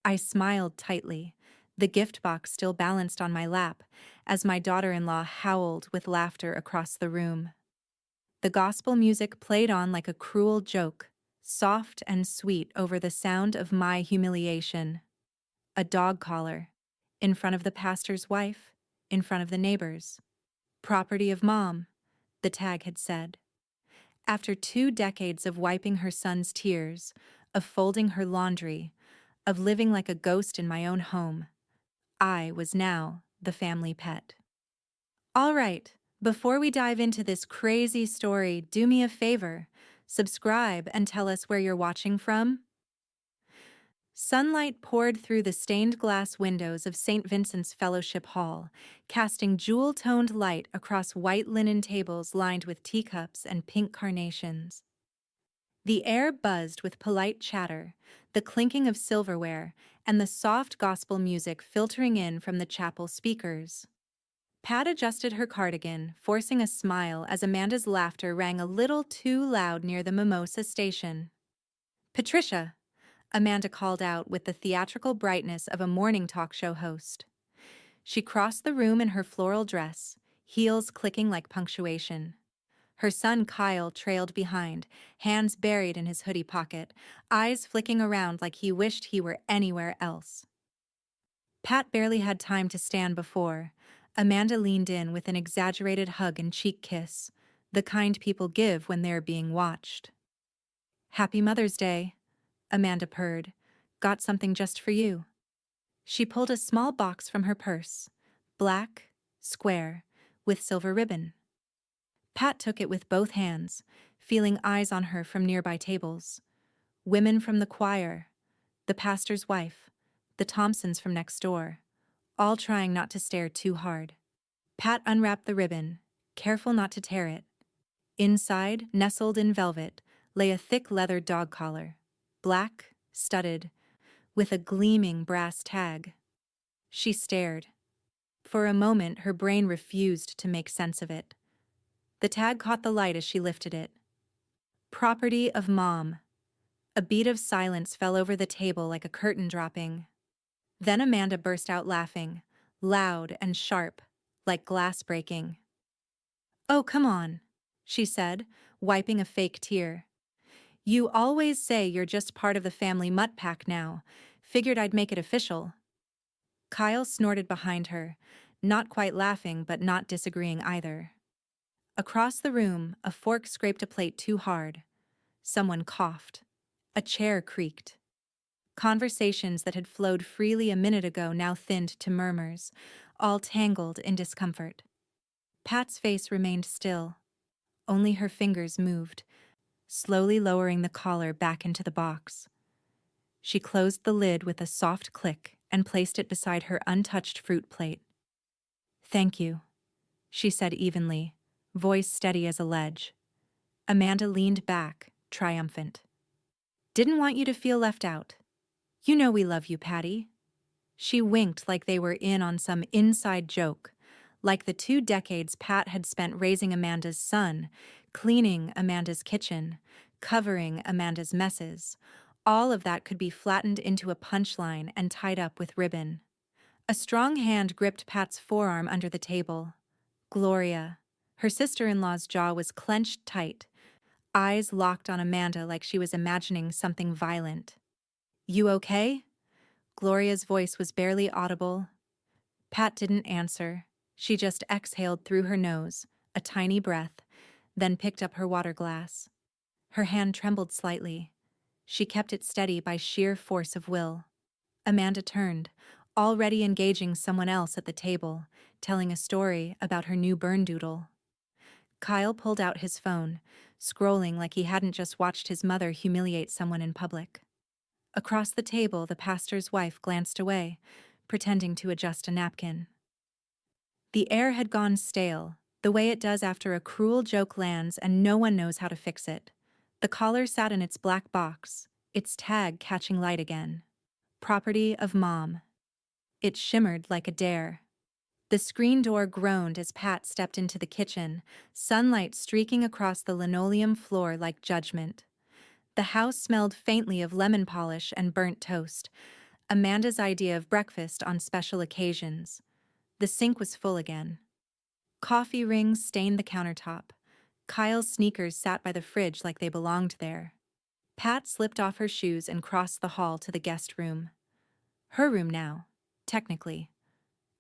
I smiled tightly, the gift box still balanced on my lap, as my daughter-in-law howled with laughter across the room. The gospel music played on like a cruel joke, soft and sweet over the sound of my humiliation. A dog collar. In front of the pastor's wife. In front of the neighbors. Property of mom, the tag had said. After 2 decades of wiping her son's tears, of folding her laundry, of living like a ghost in my own home, I was now the family pet. All right, before we dive into this crazy story, do me a favor. Subscribe and tell us where you're watching from. Sunlight poured through the stained glass windows of St. Vincent's Fellowship Hall, casting jewel-toned light across white linen tables lined with teacups and pink carnations. The air buzzed with polite chatter, the clinking of silverware, and the soft gospel music filtering in from the chapel speakers. Pat adjusted her cardigan, forcing a smile as Amanda's laughter rang a little too loud near the Mimosa station. "Patricia," Amanda called out with the theatrical brightness of a morning talk show host. She crossed the room in her floral dress, heels clicking like punctuation. Her son Kyle trailed behind, hands buried in his hoodie pocket, eyes flicking around like he wished he were anywhere else. Pat barely had time to stand before Amanda leaned in with an exaggerated hug and cheek kiss, the kind people give when they're being watched. "Happy Mother's Day," Amanda purred. "Got something just for you." She pulled a small box from her purse, black, square, with silver ribbon. Pat took it with both hands, feeling eyes on her from nearby tables. Women from the choir, the pastor's wife, the Thompsons from next door, all trying not to stare too hard. Pat unwrapped the ribbon, careful not to tear it. Inside, nestled in velvet, lay a thick leather dog collar, black, studded, with a gleaming brass tag. She stared. For a moment, her brain refused to make sense of it. The tag caught the light as she lifted it. "Property of Mom." A bead of silence fell over the table like a curtain dropping. Then Amanda burst out laughing, loud and sharp, like glass breaking. "Oh, come on," she said, wiping a fake tear. "You always say you're just part of the family mutt pack now. Figured I'd make it official." Kyle snorted behind her, not quite laughing but not disagreeing either. Across the room, a fork scraped a plate too hard. Someone coughed. A chair creaked. Conversations that had flowed freely a minute ago now thinned to murmurs, all tangled in discomfort. Pat's face remained still. Only her fingers moved, slowly lowering the collar back into the box. She closed the lid with a soft click and placed it beside her untouched fruit plate. "Thank you," she said evenly, voice steady as a ledge. Amanda leaned back, triumphant. "Didn't want you to feel left out. You know we love you, Patty." She winked like they were in on some inside joke, like the 2 decades Pat had spent raising Amanda's son, cleaning Amanda's kitchen, covering Amanda's messes. All of that could be flattened into a punchline and tied up with ribbon. A strong hand gripped Pat's forearm under the table. Gloria. Her sister-in-law's jaw was clenched tight, eyes locked on Amanda like she was imagining something violent. "You okay?" Gloria's voice was barely audible. Pat didn't answer. She just exhaled through her nose, a tiny breath, then picked up her water glass. Her hand trembled slightly. She kept it steady by sheer force of will. Amanda turned, already engaging someone else at the table, telling a story about her new burn doodle. Kyle pulled out his phone, scrolling like he hadn't just watched his mother humiliate someone in public. Across the table, the pastor's wife glanced away, pretending to adjust a napkin. The air had gone stale, the way it does after a cruel joke lands and no one knows how to fix it. The collar sat in its black box, its tag catching light again. Property of Mom. It shimmered like a dare. The screen door groaned as Pat stepped into the kitchen, sunlight streaking across the linoleum floor like judgment. The house smelled faintly of lemon polish and burnt toast. Amanda's idea of breakfast on special occasions. The sink was full again. Coffee rings stained the countertop. Kyle's sneakers sat by the fridge like they belonged there. Pat slipped off her shoes and crossed the hall to the guest room. Her room now, technically.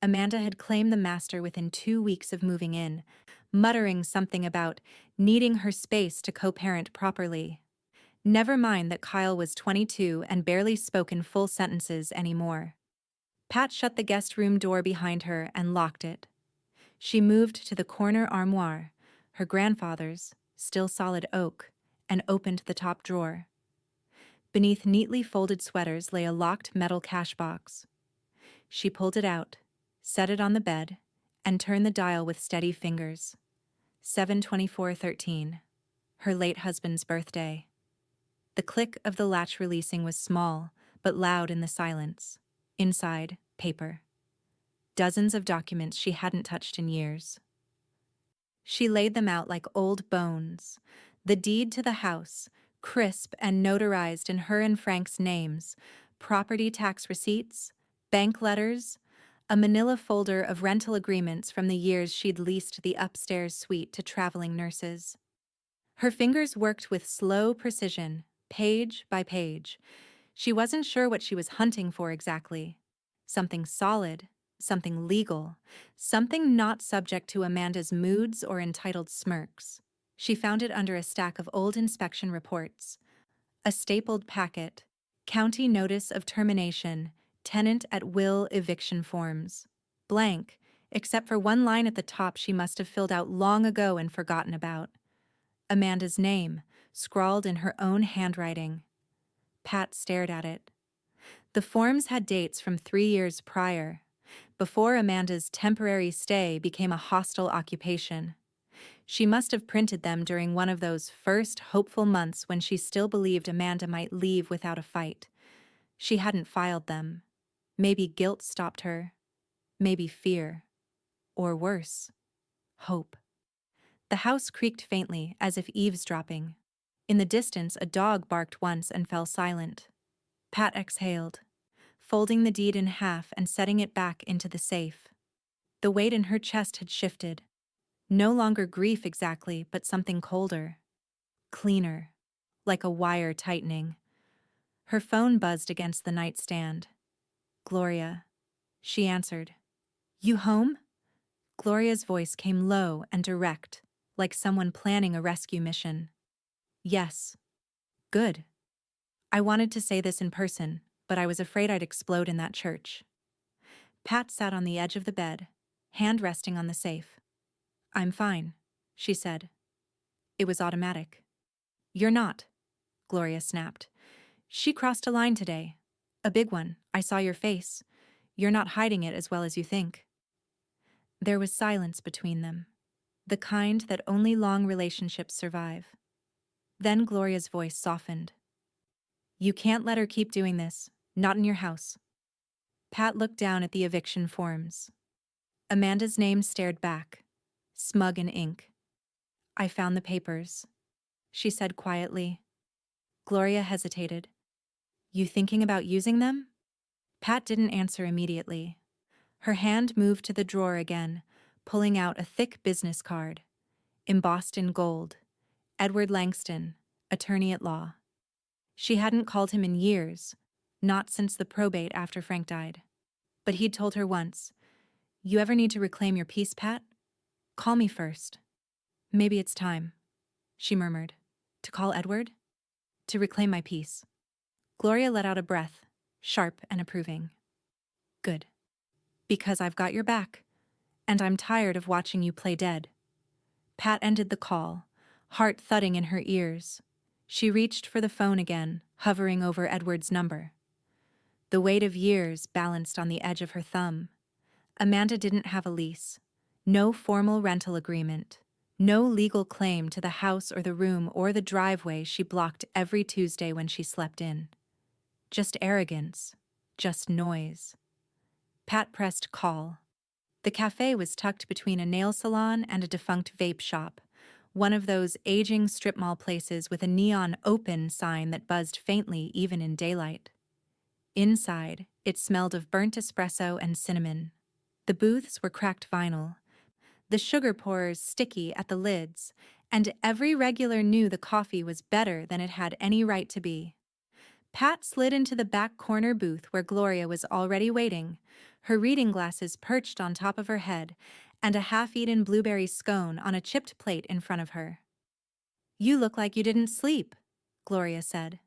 Amanda had claimed the master within 2 weeks of moving in, muttering something about needing her space to co-parent properly. Never mind that Kyle was 22 and barely spoke in full sentences anymore. Pat shut the guest room door behind her and locked it. She moved to the corner armoire, her grandfather's, still solid oak, and opened the top drawer. Beneath neatly folded sweaters lay a locked metal cash box. She pulled it out, set it on the bed, and turned the dial with steady fingers. 7:24:13, her late husband's birthday. The click of the latch releasing was small, but loud in the silence. Inside, paper. Dozens of documents she hadn't touched in years. She laid them out like old bones. The deed to the house, crisp and notarized in her and Frank's names, property tax receipts, bank letters, a manila folder of rental agreements from the years she'd leased the upstairs suite to traveling nurses. Her fingers worked with slow precision, page by page. She wasn't sure what she was hunting for exactly. Something solid, something legal, something not subject to Amanda's moods or entitled smirks. She found it under a stack of old inspection reports. A stapled packet, county notice of termination, tenant at will eviction forms. Blank, except for one line at the top she must have filled out long ago and forgotten about. Amanda's name, scrawled in her own handwriting. Pat stared at it. The forms had dates from 3 years prior, before Amanda's temporary stay became a hostile occupation. She must have printed them during one of those first hopeful months when she still believed Amanda might leave without a fight. She hadn't filed them. Maybe guilt stopped her. Maybe fear. Or worse, hope. The house creaked faintly, as if eavesdropping. In the distance, a dog barked once and fell silent. Pat exhaled, folding the deed in half and setting it back into the safe. The weight in her chest had shifted. No longer grief exactly, but something colder. Cleaner. Like a wire tightening. Her phone buzzed against the nightstand. Gloria. She answered. "You home?" Gloria's voice came low and direct, like someone planning a rescue mission. "Yes." "Good. I wanted to say this in person, but I was afraid I'd explode in that church." Pat sat on the edge of the bed, hand resting on the safe. "I'm fine," she said. It was automatic. "You're not," Gloria snapped. "She crossed a line today. A big one. I saw your face. You're not hiding it as well as you think." There was silence between them, the kind that only long relationships survive. Then Gloria's voice softened. "You can't let her keep doing this, not in your house." Pat looked down at the eviction forms. Amanda's name stared back, smug in ink. "I found the papers," she said quietly. Gloria hesitated. "You thinking about using them?" Pat didn't answer immediately. Her hand moved to the drawer again, pulling out a thick business card, embossed in gold. Edward Langston, attorney at law. She hadn't called him in years, not since the probate after Frank died. But he'd told her once, "You ever need to reclaim your peace, Pat? Call me first." "Maybe it's time," she murmured. "To call Edward? To reclaim my peace." Gloria let out a breath, sharp and approving. "Good. Because I've got your back, and I'm tired of watching you play dead." Pat ended the call, heart thudding in her ears. She reached for the phone again, hovering over Edward's number. The weight of years balanced on the edge of her thumb. Amanda didn't have a lease, no formal rental agreement, no legal claim to the house or the room or the driveway she blocked every Tuesday when she slept in. Just arrogance, just noise. Pat pressed call. The cafe was tucked between a nail salon and a defunct vape shop, one of those aging strip mall places with a neon open sign that buzzed faintly even in daylight. Inside, It smelled of burnt espresso and cinnamon. The booths were cracked vinyl, the sugar pourers sticky at the lids, and every regular knew the coffee was better than it had any right to be. Pat slid into the back corner booth where Gloria was already waiting, her reading glasses perched on top of her head, and a half-eaten blueberry scone on a chipped plate in front of her. "You look like you didn't sleep," Gloria said.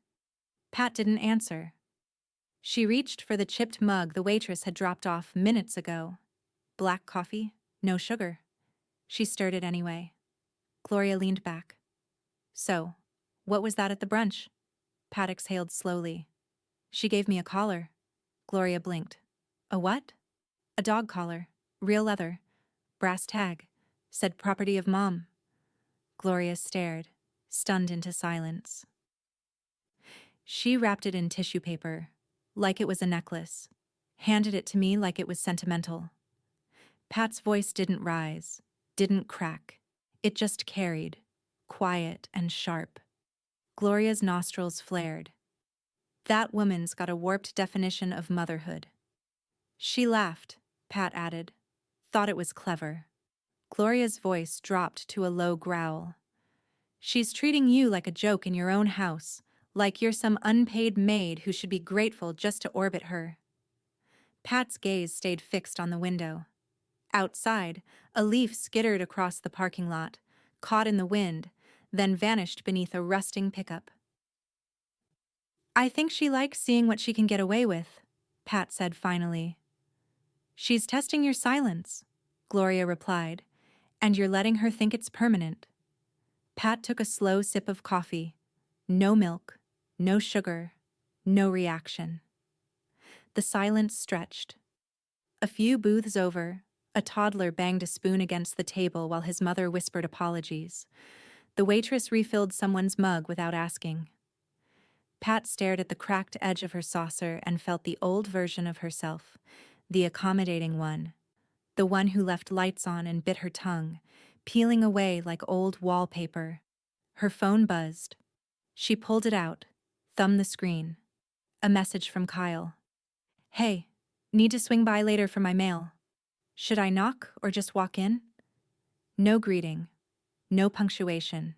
Pat didn't answer. She reached for the chipped mug the waitress had dropped off minutes ago. Black coffee, no sugar. She stirred it anyway. Gloria leaned back. "So, what was that at the brunch?" Pat exhaled slowly. "She gave me a collar." Gloria blinked. "A what?" "A dog collar. Real leather. Brass tag. Said property of Mom." Gloria stared, stunned into silence. "She wrapped it in tissue paper, like it was a necklace. Handed it to me like it was sentimental." Pat's voice didn't rise, didn't crack. It just carried, quiet and sharp. Gloria's nostrils flared. "That woman's got a warped definition of motherhood." "She laughed," Pat added. "Thought it was clever." Gloria's voice dropped to a low growl. "She's treating you like a joke in your own house, like you're some unpaid maid who should be grateful just to orbit her." Pat's gaze stayed fixed on the window. Outside, a leaf skittered across the parking lot, caught in the wind, then vanished beneath a rusting pickup. "I think she likes seeing what she can get away with," Pat said finally. "She's testing your silence," Gloria replied, "and you're letting her think it's permanent." Pat took a slow sip of coffee. No milk, no sugar, no reaction. The silence stretched. A few booths over, a toddler banged a spoon against the table while his mother whispered apologies. The waitress refilled someone's mug without asking. Pat stared at the cracked edge of her saucer and felt the old version of herself, the accommodating one, the one who left lights on and bit her tongue, peeling away like old wallpaper. Her phone buzzed. She pulled it out, thumbed the screen. A message from Kyle. "Hey, need to swing by later for my mail. Should I knock or just walk in?" No greeting, no punctuation,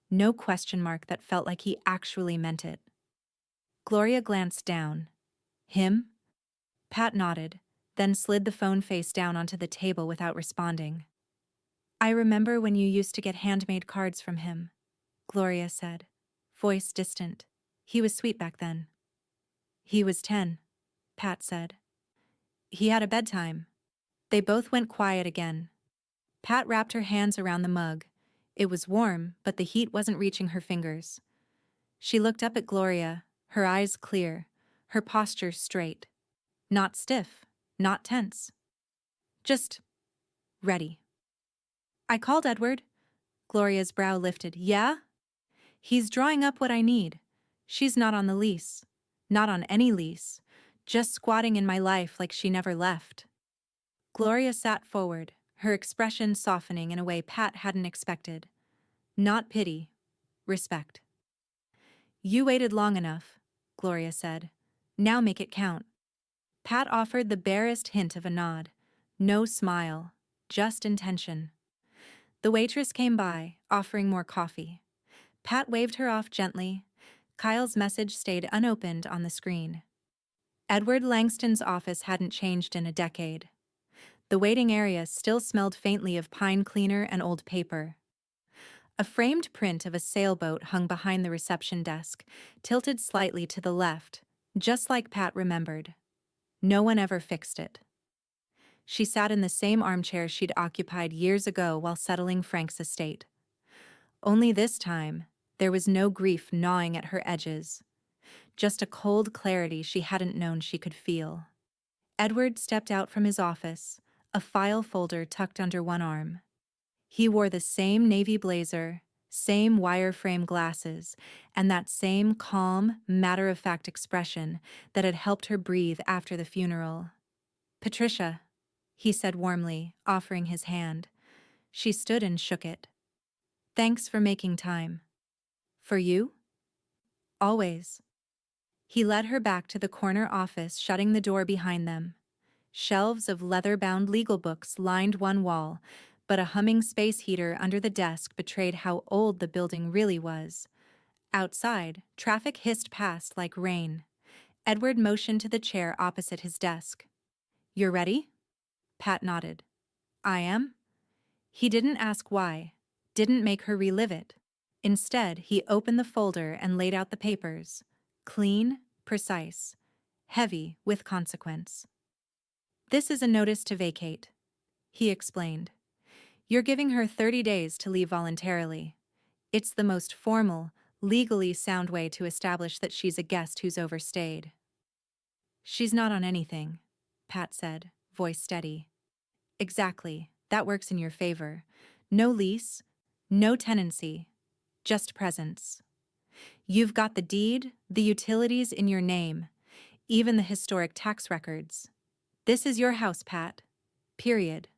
no question mark that felt like he actually meant it. Gloria glanced down. "Him?" Pat nodded, then slid the phone face down onto the table without responding. "I remember when you used to get handmade cards from him," Gloria said, voice distant. "He was sweet back then." "He was 10, Pat said. "He had a bedtime." They both went quiet again. Pat wrapped her hands around the mug. It was warm, but the heat wasn't reaching her fingers. She looked up at Gloria, her eyes clear, her posture straight. Not stiff, not tense. Just ready. "I called Edward." Gloria's brow lifted. "Yeah?" "He's drawing up what I need. She's not on the lease. Not on any lease. Just squatting in my life like she never left." Gloria sat forward, her expression softening in a way Pat hadn't expected. Not pity, respect. "You waited long enough," Gloria said. "Now make it count." Pat offered the barest hint of a nod. No smile, just intention. The waitress came by, offering more coffee. Pat waved her off gently. Kyle's message stayed unopened on the screen. Edward Langston's office hadn't changed in a decade. The waiting area still smelled faintly of pine cleaner and old paper. A framed print of a sailboat hung behind the reception desk, tilted slightly to the left, just like Pat remembered. No one ever fixed it. She sat in the same armchair she'd occupied years ago while settling Frank's estate. Only this time, there was no grief gnawing at her edges, just a cold clarity she hadn't known she could feel. Edward stepped out from his office, a file folder tucked under one arm. He wore the same navy blazer, same wireframe glasses, and that same calm, matter-of-fact expression that had helped her breathe after the funeral. "Patricia," he said warmly, offering his hand. She stood and shook it. "Thanks for making time." "For you?" "Always." He led her back to the corner office, shutting the door behind them. Shelves of leather-bound legal books lined one wall, but a humming space heater under the desk betrayed how old the building really was. Outside, traffic hissed past like rain. Edward motioned to the chair opposite his desk. "You're ready?" Pat nodded. "I am?" He didn't ask why, didn't make her relive it. Instead, he opened the folder and laid out the papers. Clean, precise, heavy with consequence. "This is a notice to vacate," he explained. "You're giving her 30 days to leave voluntarily. It's the most formal, legally sound way to establish that she's a guest who's overstayed." "She's not on anything," Pat said, voice steady. "Exactly, that works in your favor. No lease, no tenancy, just presence. You've got the deed, the utilities in your name, even the historic tax records. This is your house, Pat. Period."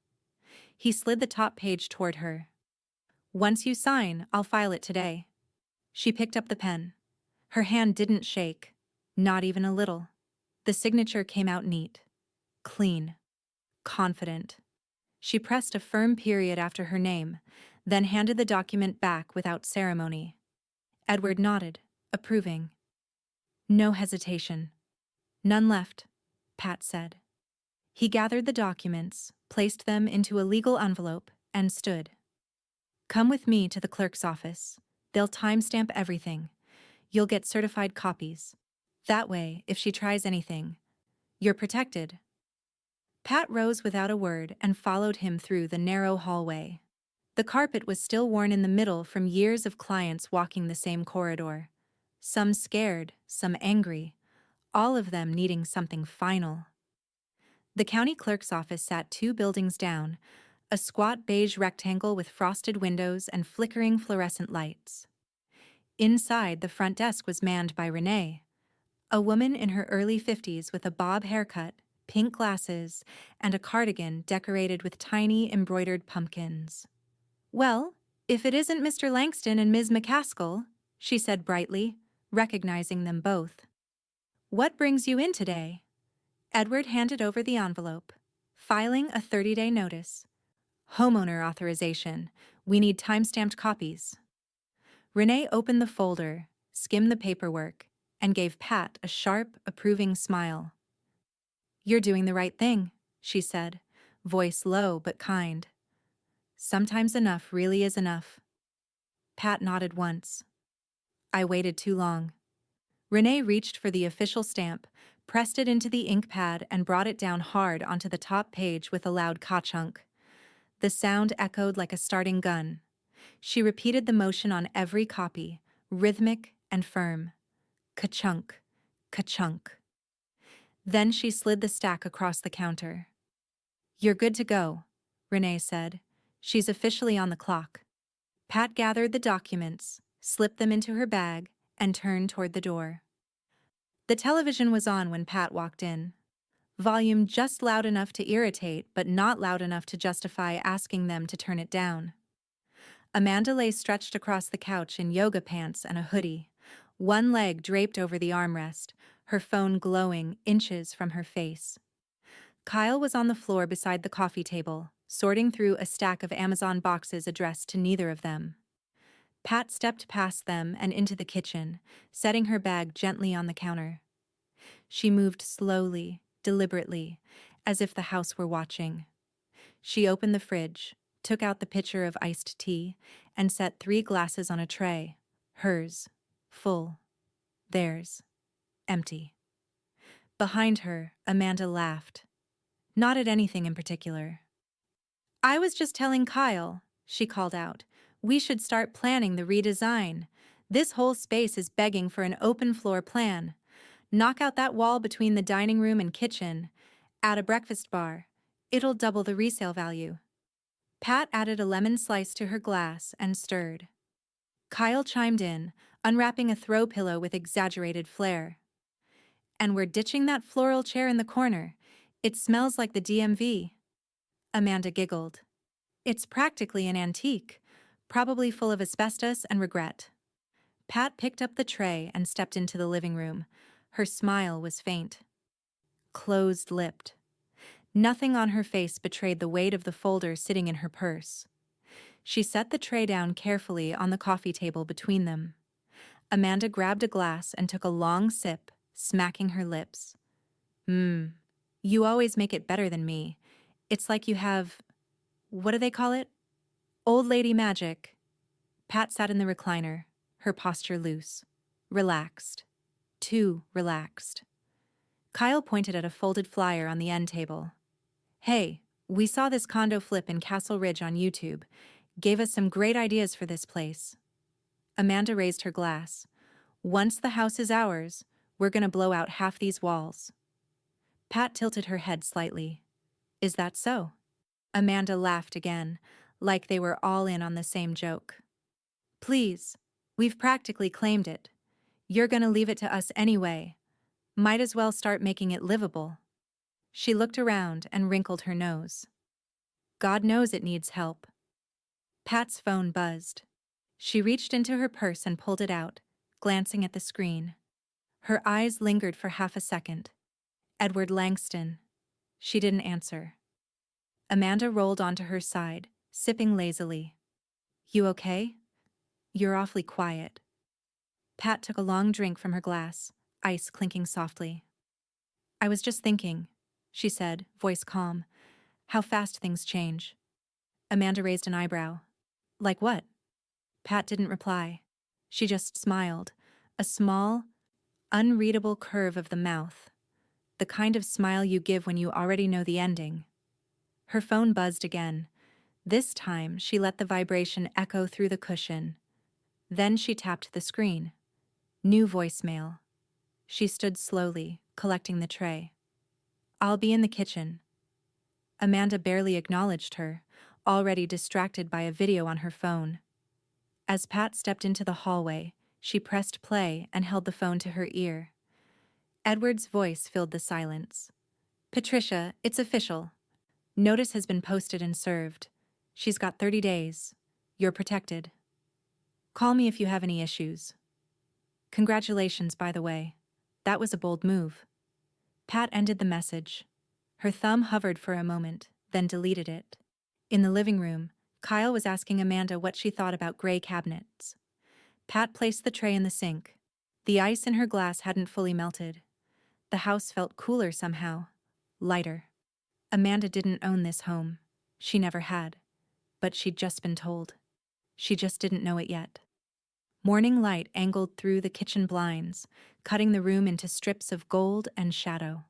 He slid the top page toward her. "Once you sign, I'll file it today." She picked up the pen. Her hand didn't shake, not even a little. The signature came out neat, clean, confident. She pressed a firm period after her name, then handed the document back without ceremony. Edward nodded, approving. "No hesitation." "None left," Pat said. He gathered the documents, placed them into a legal envelope, and stood. "Come with me to the clerk's office. They'll timestamp everything. You'll get certified copies. That way, if she tries anything, you're protected." Pat rose without a word and followed him through the narrow hallway. The carpet was still worn in the middle from years of clients walking the same corridor. Some scared, some angry, all of them needing something final. The county clerk's office sat 2 buildings down, a squat beige rectangle with frosted windows and flickering fluorescent lights. Inside, the front desk was manned by Renee, a woman in her early 50s with a bob haircut, pink glasses, and a cardigan decorated with tiny embroidered pumpkins. "Well, if it isn't Mr. Langston and Ms. McCaskill," she said brightly, recognizing them both. "What brings you in today?" Edward handed over the envelope. "Filing a 30-day notice. Homeowner authorization. We need time-stamped copies." Renee opened the folder, skimmed the paperwork, and gave Pat a sharp, approving smile. "You're doing the right thing," she said, voice low but kind. "Sometimes enough really is enough." Pat nodded once. "I waited too long." Renee reached for the official stamp, pressed it into the ink pad, and brought it down hard onto the top page with a loud ka-chunk. The sound echoed like a starting gun. She repeated the motion on every copy, rhythmic and firm. Ka-chunk, ka-chunk. Then she slid the stack across the counter. "You're good to go," Renee said. "She's officially on the clock." Pat gathered the documents, slipped them into her bag, and turned toward the door. The television was on when Pat walked in. Volume just loud enough to irritate, but not loud enough to justify asking them to turn it down. Amanda lay stretched across the couch in yoga pants and a hoodie, one leg draped over the armrest, her phone glowing inches from her face. Kyle was on the floor beside the coffee table, sorting through a stack of Amazon boxes addressed to neither of them. Pat stepped past them and into the kitchen, setting her bag gently on the counter. She moved slowly, deliberately, as if the house were watching. She opened the fridge, took out the pitcher of iced tea, and set 3 glasses on a tray, hers, full, theirs, empty. Behind her, Amanda laughed. Not at anything in particular. "I was just telling Kyle," she called out. "We should start planning the redesign. This whole space is begging for an open floor plan. Knock out that wall between the dining room and kitchen. Add a breakfast bar. It'll double the resale value." Pat added a lemon slice to her glass and stirred. Kyle chimed in, unwrapping a throw pillow with exaggerated flair. "And we're ditching that floral chair in the corner. It smells like the DMV." Amanda giggled. "It's practically an antique, probably full of asbestos and regret." Pat picked up the tray and stepped into the living room, Her smile was faint, closed-lipped. Nothing on her face betrayed the weight of the folder sitting in her purse. She set the tray down carefully on the coffee table between them. Amanda grabbed a glass and took a long sip, smacking her lips. You always make it better than me. It's like you have, what do they call it? Old lady magic. Pat sat in the recliner, her posture loose. Relaxed. Too relaxed. Kyle pointed at a folded flyer on the end table. Hey, we saw this condo flip in Castle Ridge on YouTube. Gave us some great ideas for this place. Amanda raised her glass. Once the house is ours, we're gonna blow out half these walls. Pat tilted her head slightly. Is that so? Amanda laughed again, like they were all in on the same joke. Please, we've practically claimed it. You're gonna leave it to us anyway. Might as well start making it livable. She looked around and wrinkled her nose. God knows it needs help. Pat's phone buzzed. She reached into her purse and pulled it out, glancing at the screen. Her eyes lingered for half a second. Edward Langston. She didn't answer. Amanda rolled onto her side, sipping lazily. You okay? You're awfully quiet. Pat took a long drink from her glass, ice clinking softly. I was just thinking, she said, voice calm, how fast things change. Amanda raised an eyebrow. Like what? Pat didn't reply. She just smiled, a small, unreadable curve of the mouth, the kind of smile you give when you already know the ending. Her phone buzzed again. This time, she let the vibration echo through the cushion. Then she tapped the screen. New voicemail. She stood slowly, collecting the tray. I'll be in the kitchen. Amanda barely acknowledged her, already distracted by a video on her phone. As Pat stepped into the hallway, she pressed play and held the phone to her ear. Edward's voice filled the silence. Patricia, it's official. Notice has been posted and served. She's got 30 days. You're protected. Call me if you have any issues. Congratulations, by the way. That was a bold move. Pat ended the message. Her thumb hovered for a moment, then deleted it. In the living room, Kyle was asking Amanda what she thought about gray cabinets. Pat placed the tray in the sink. The ice in her glass hadn't fully melted. The house felt cooler somehow, lighter. Amanda didn't own this home. She never had. But she'd just been told. She just didn't know it yet. Morning light angled through the kitchen blinds, cutting the room into strips of gold and shadow.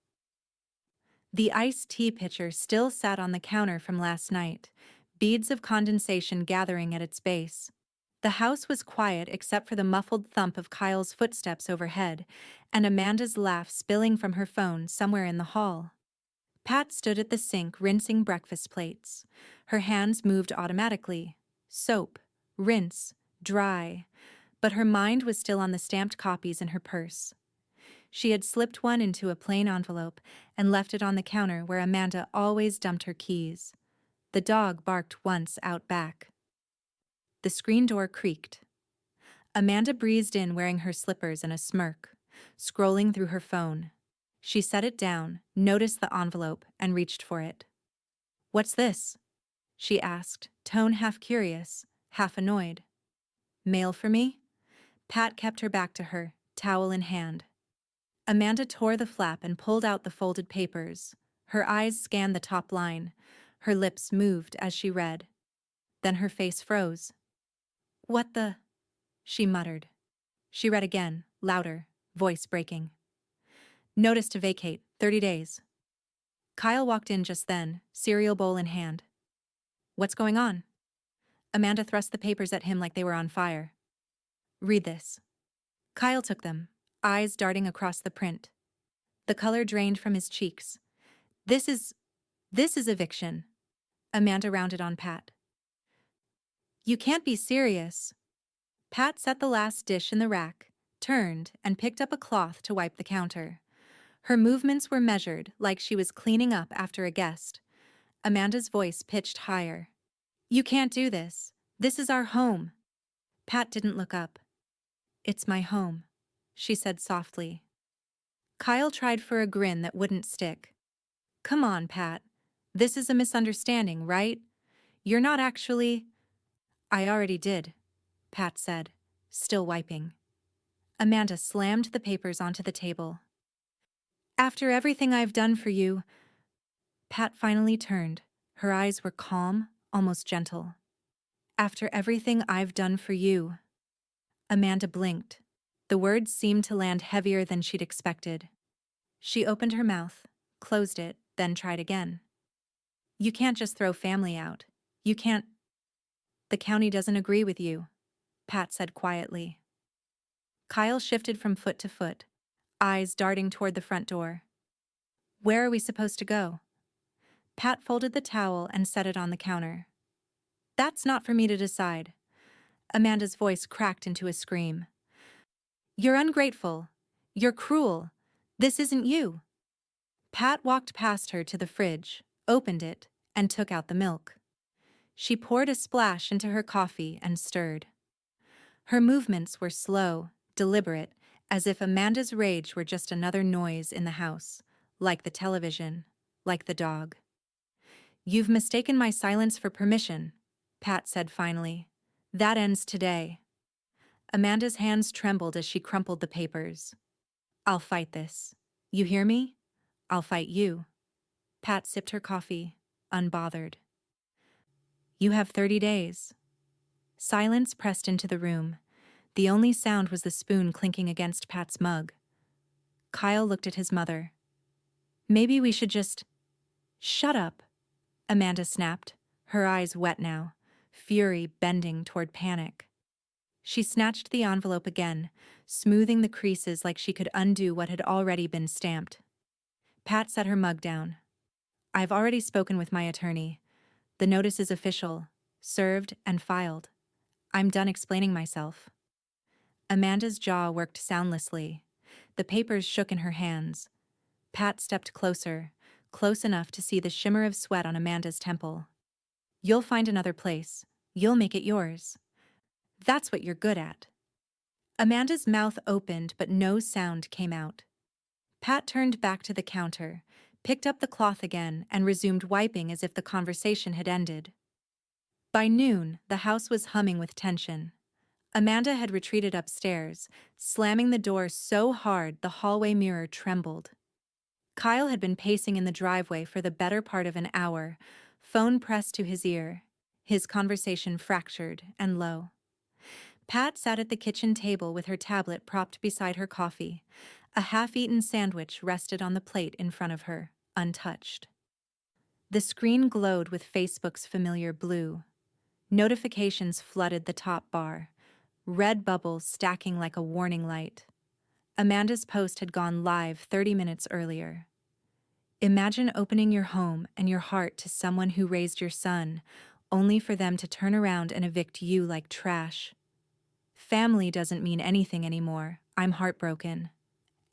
The iced tea pitcher still sat on the counter from last night, beads of condensation gathering at its base. The house was quiet except for the muffled thump of Kyle's footsteps overhead and Amanda's laugh spilling from her phone somewhere in the hall. Pat stood at the sink rinsing breakfast plates. Her hands moved automatically. Soap, rinse, dry. But her mind was still on the stamped copies in her purse. She had slipped one into a plain envelope and left it on the counter where Amanda always dumped her keys. The dog barked once out back. The screen door creaked. Amanda breezed in wearing her slippers and a smirk, scrolling through her phone. She set it down, noticed the envelope, and reached for it. What's this? She asked, tone half curious, half annoyed. Mail for me? Pat kept her back to her, towel in hand. Amanda tore the flap and pulled out the folded papers. Her eyes scanned the top line. Her lips moved as she read. Then her face froze. What the? She muttered. She read again, louder, voice breaking. Notice to vacate, 30 days. Kyle walked in just then, cereal bowl in hand. What's going on? Amanda thrust the papers at him like they were on fire. Read this. Kyle took them, eyes darting across the print. The color drained from his cheeks. This is eviction. Amanda rounded on Pat. You can't be serious. Pat set the last dish in the rack, turned, and picked up a cloth to wipe the counter. Her movements were measured, like she was cleaning up after a guest. Amanda's voice pitched higher. You can't do this. This is our home. Pat didn't look up. It's my home, she said softly. Kyle tried for a grin that wouldn't stick. Come on, Pat. This is a misunderstanding, right? You're not actually. I already did, Pat said, still wiping. Amanda slammed the papers onto the table. After everything I've done for you. Pat finally turned. Her eyes were calm, almost gentle. After everything I've done for you. Amanda blinked. The words seemed to land heavier than she'd expected. She opened her mouth, closed it, then tried again. You can't just throw family out. You can't. The county doesn't agree with you, Pat said quietly. Kyle shifted from foot to foot, eyes darting toward the front door. Where are we supposed to go? Pat folded the towel and set it on the counter. That's not for me to decide. Amanda's voice cracked into a scream. You're ungrateful. You're cruel. This isn't you. Pat walked past her to the fridge, opened it, and took out the milk. She poured a splash into her coffee and stirred. Her movements were slow, deliberate, as if Amanda's rage were just another noise in the house, like the television, like the dog. You've mistaken my silence for permission, Pat said finally. That ends today. Amanda's hands trembled as she crumpled the papers. I'll fight this. You hear me? I'll fight you. Pat sipped her coffee, unbothered. You have 30 days. Silence pressed into the room. The only sound was the spoon clinking against Pat's mug. Kyle looked at his mother. Maybe we should just. Shut up, Amanda snapped, her eyes wet now, fury bending toward panic. She snatched the envelope again, smoothing the creases like she could undo what had already been stamped. Pat set her mug down. I've already spoken with my attorney. The notice is official, served and filed. I'm done explaining myself. Amanda's jaw worked soundlessly. The papers shook in her hands. Pat stepped closer, close enough to see the shimmer of sweat on Amanda's temple. You'll find another place. You'll make it yours. That's what you're good at. Amanda's mouth opened, but no sound came out. Pat turned back to the counter, picked up the cloth again, and resumed wiping as if the conversation had ended. By noon, the house was humming with tension. Amanda had retreated upstairs, slamming the door so hard the hallway mirror trembled. Kyle had been pacing in the driveway for the better part of an hour, phone pressed to his ear, his conversation fractured and low. Pat sat at the kitchen table with her tablet propped beside her coffee. A half-eaten sandwich rested on the plate in front of her, untouched. The screen glowed with Facebook's familiar blue. Notifications flooded the top bar, red bubbles stacking like a warning light. Amanda's post had gone live 30 minutes earlier. Imagine opening your home and your heart to someone who raised your son, only for them to turn around and evict you like trash. Family doesn't mean anything anymore. I'm heartbroken.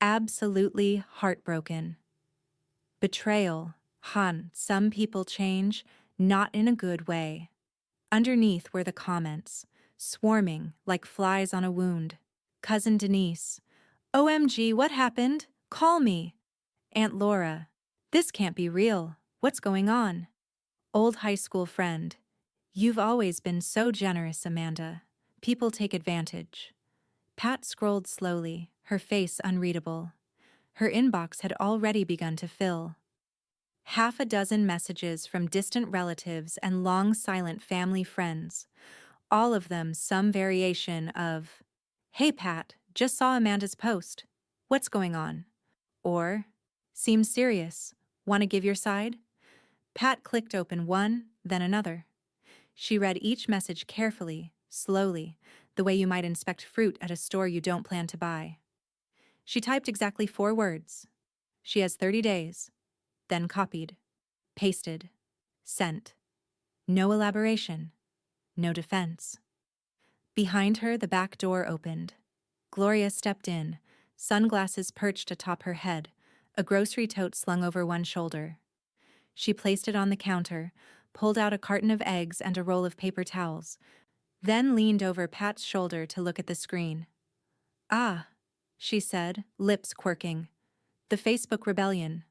Absolutely heartbroken. Betrayal. Some people change, not in a good way. Underneath were the comments, swarming like flies on a wound. Cousin Denise. OMG, what happened? Call me. Aunt Laura. This can't be real. What's going on? Old high school friend. You've always been so generous, Amanda. People take advantage. Pat scrolled slowly, her face unreadable. Her inbox had already begun to fill. Half a dozen messages from distant relatives and long silent family friends, all of them some variation of, Hey Pat, just saw Amanda's post. What's going on? Or, Seems serious. Want to give your side? Pat clicked open one, then another. She read each message carefully, slowly, the way you might inspect fruit at a store you don't plan to buy. She typed exactly 4 words. She has 30 days. Then copied, pasted, sent. No elaboration, no defense. Behind her, the back door opened. Gloria stepped in, sunglasses perched atop her head, a grocery tote slung over one shoulder. She placed it on the counter, pulled out a carton of eggs and a roll of paper towels, then leaned over Pat's shoulder to look at the screen. Ah, she said, lips quirking. The Facebook rebellion.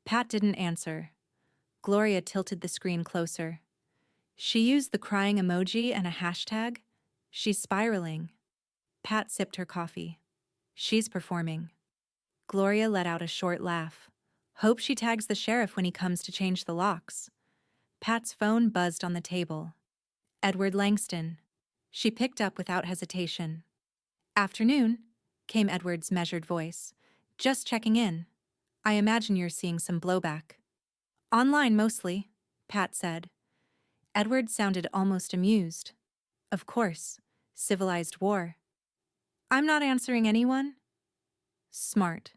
Pat didn't answer. Gloria tilted the screen closer. She used the crying emoji and a hashtag. She's spiraling. Pat sipped her coffee. She's performing. Gloria let out a short laugh. Hope she tags the sheriff when he comes to change the locks. Pat's phone buzzed on the table. Edward Langston. She picked up without hesitation. Afternoon, came Edward's measured voice. Just checking in. I imagine you're seeing some blowback. Online mostly, Pat said. Edward sounded almost amused. Of course, civilized war. I'm not answering anyone. Smart.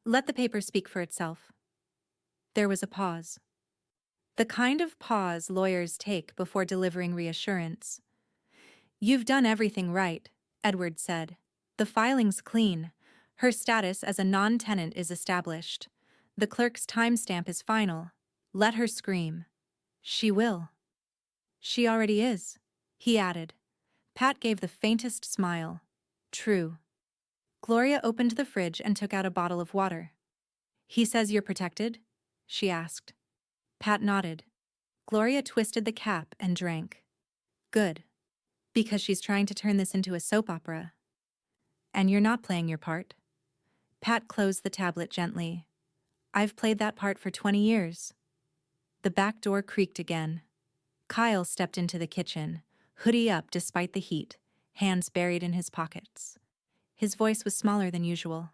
Let the paper speak for itself. There was a pause. The kind of pause lawyers take before delivering reassurance. You've done everything right, Edward said. The filing's clean. Her status as a non-tenant is established. The clerk's timestamp is final. Let her scream. She will. She already is, he added. Pat gave the faintest smile. True. Gloria opened the fridge and took out a bottle of water. He says you're protected? She asked. Pat nodded. Gloria twisted the cap and drank. Good. Because she's trying to turn this into a soap opera. And you're not playing your part. Pat closed the tablet gently. I've played that part for 20 years. The back door creaked again. Kyle stepped into the kitchen, hoodie up despite the heat, hands buried in his pockets. His voice was smaller than usual.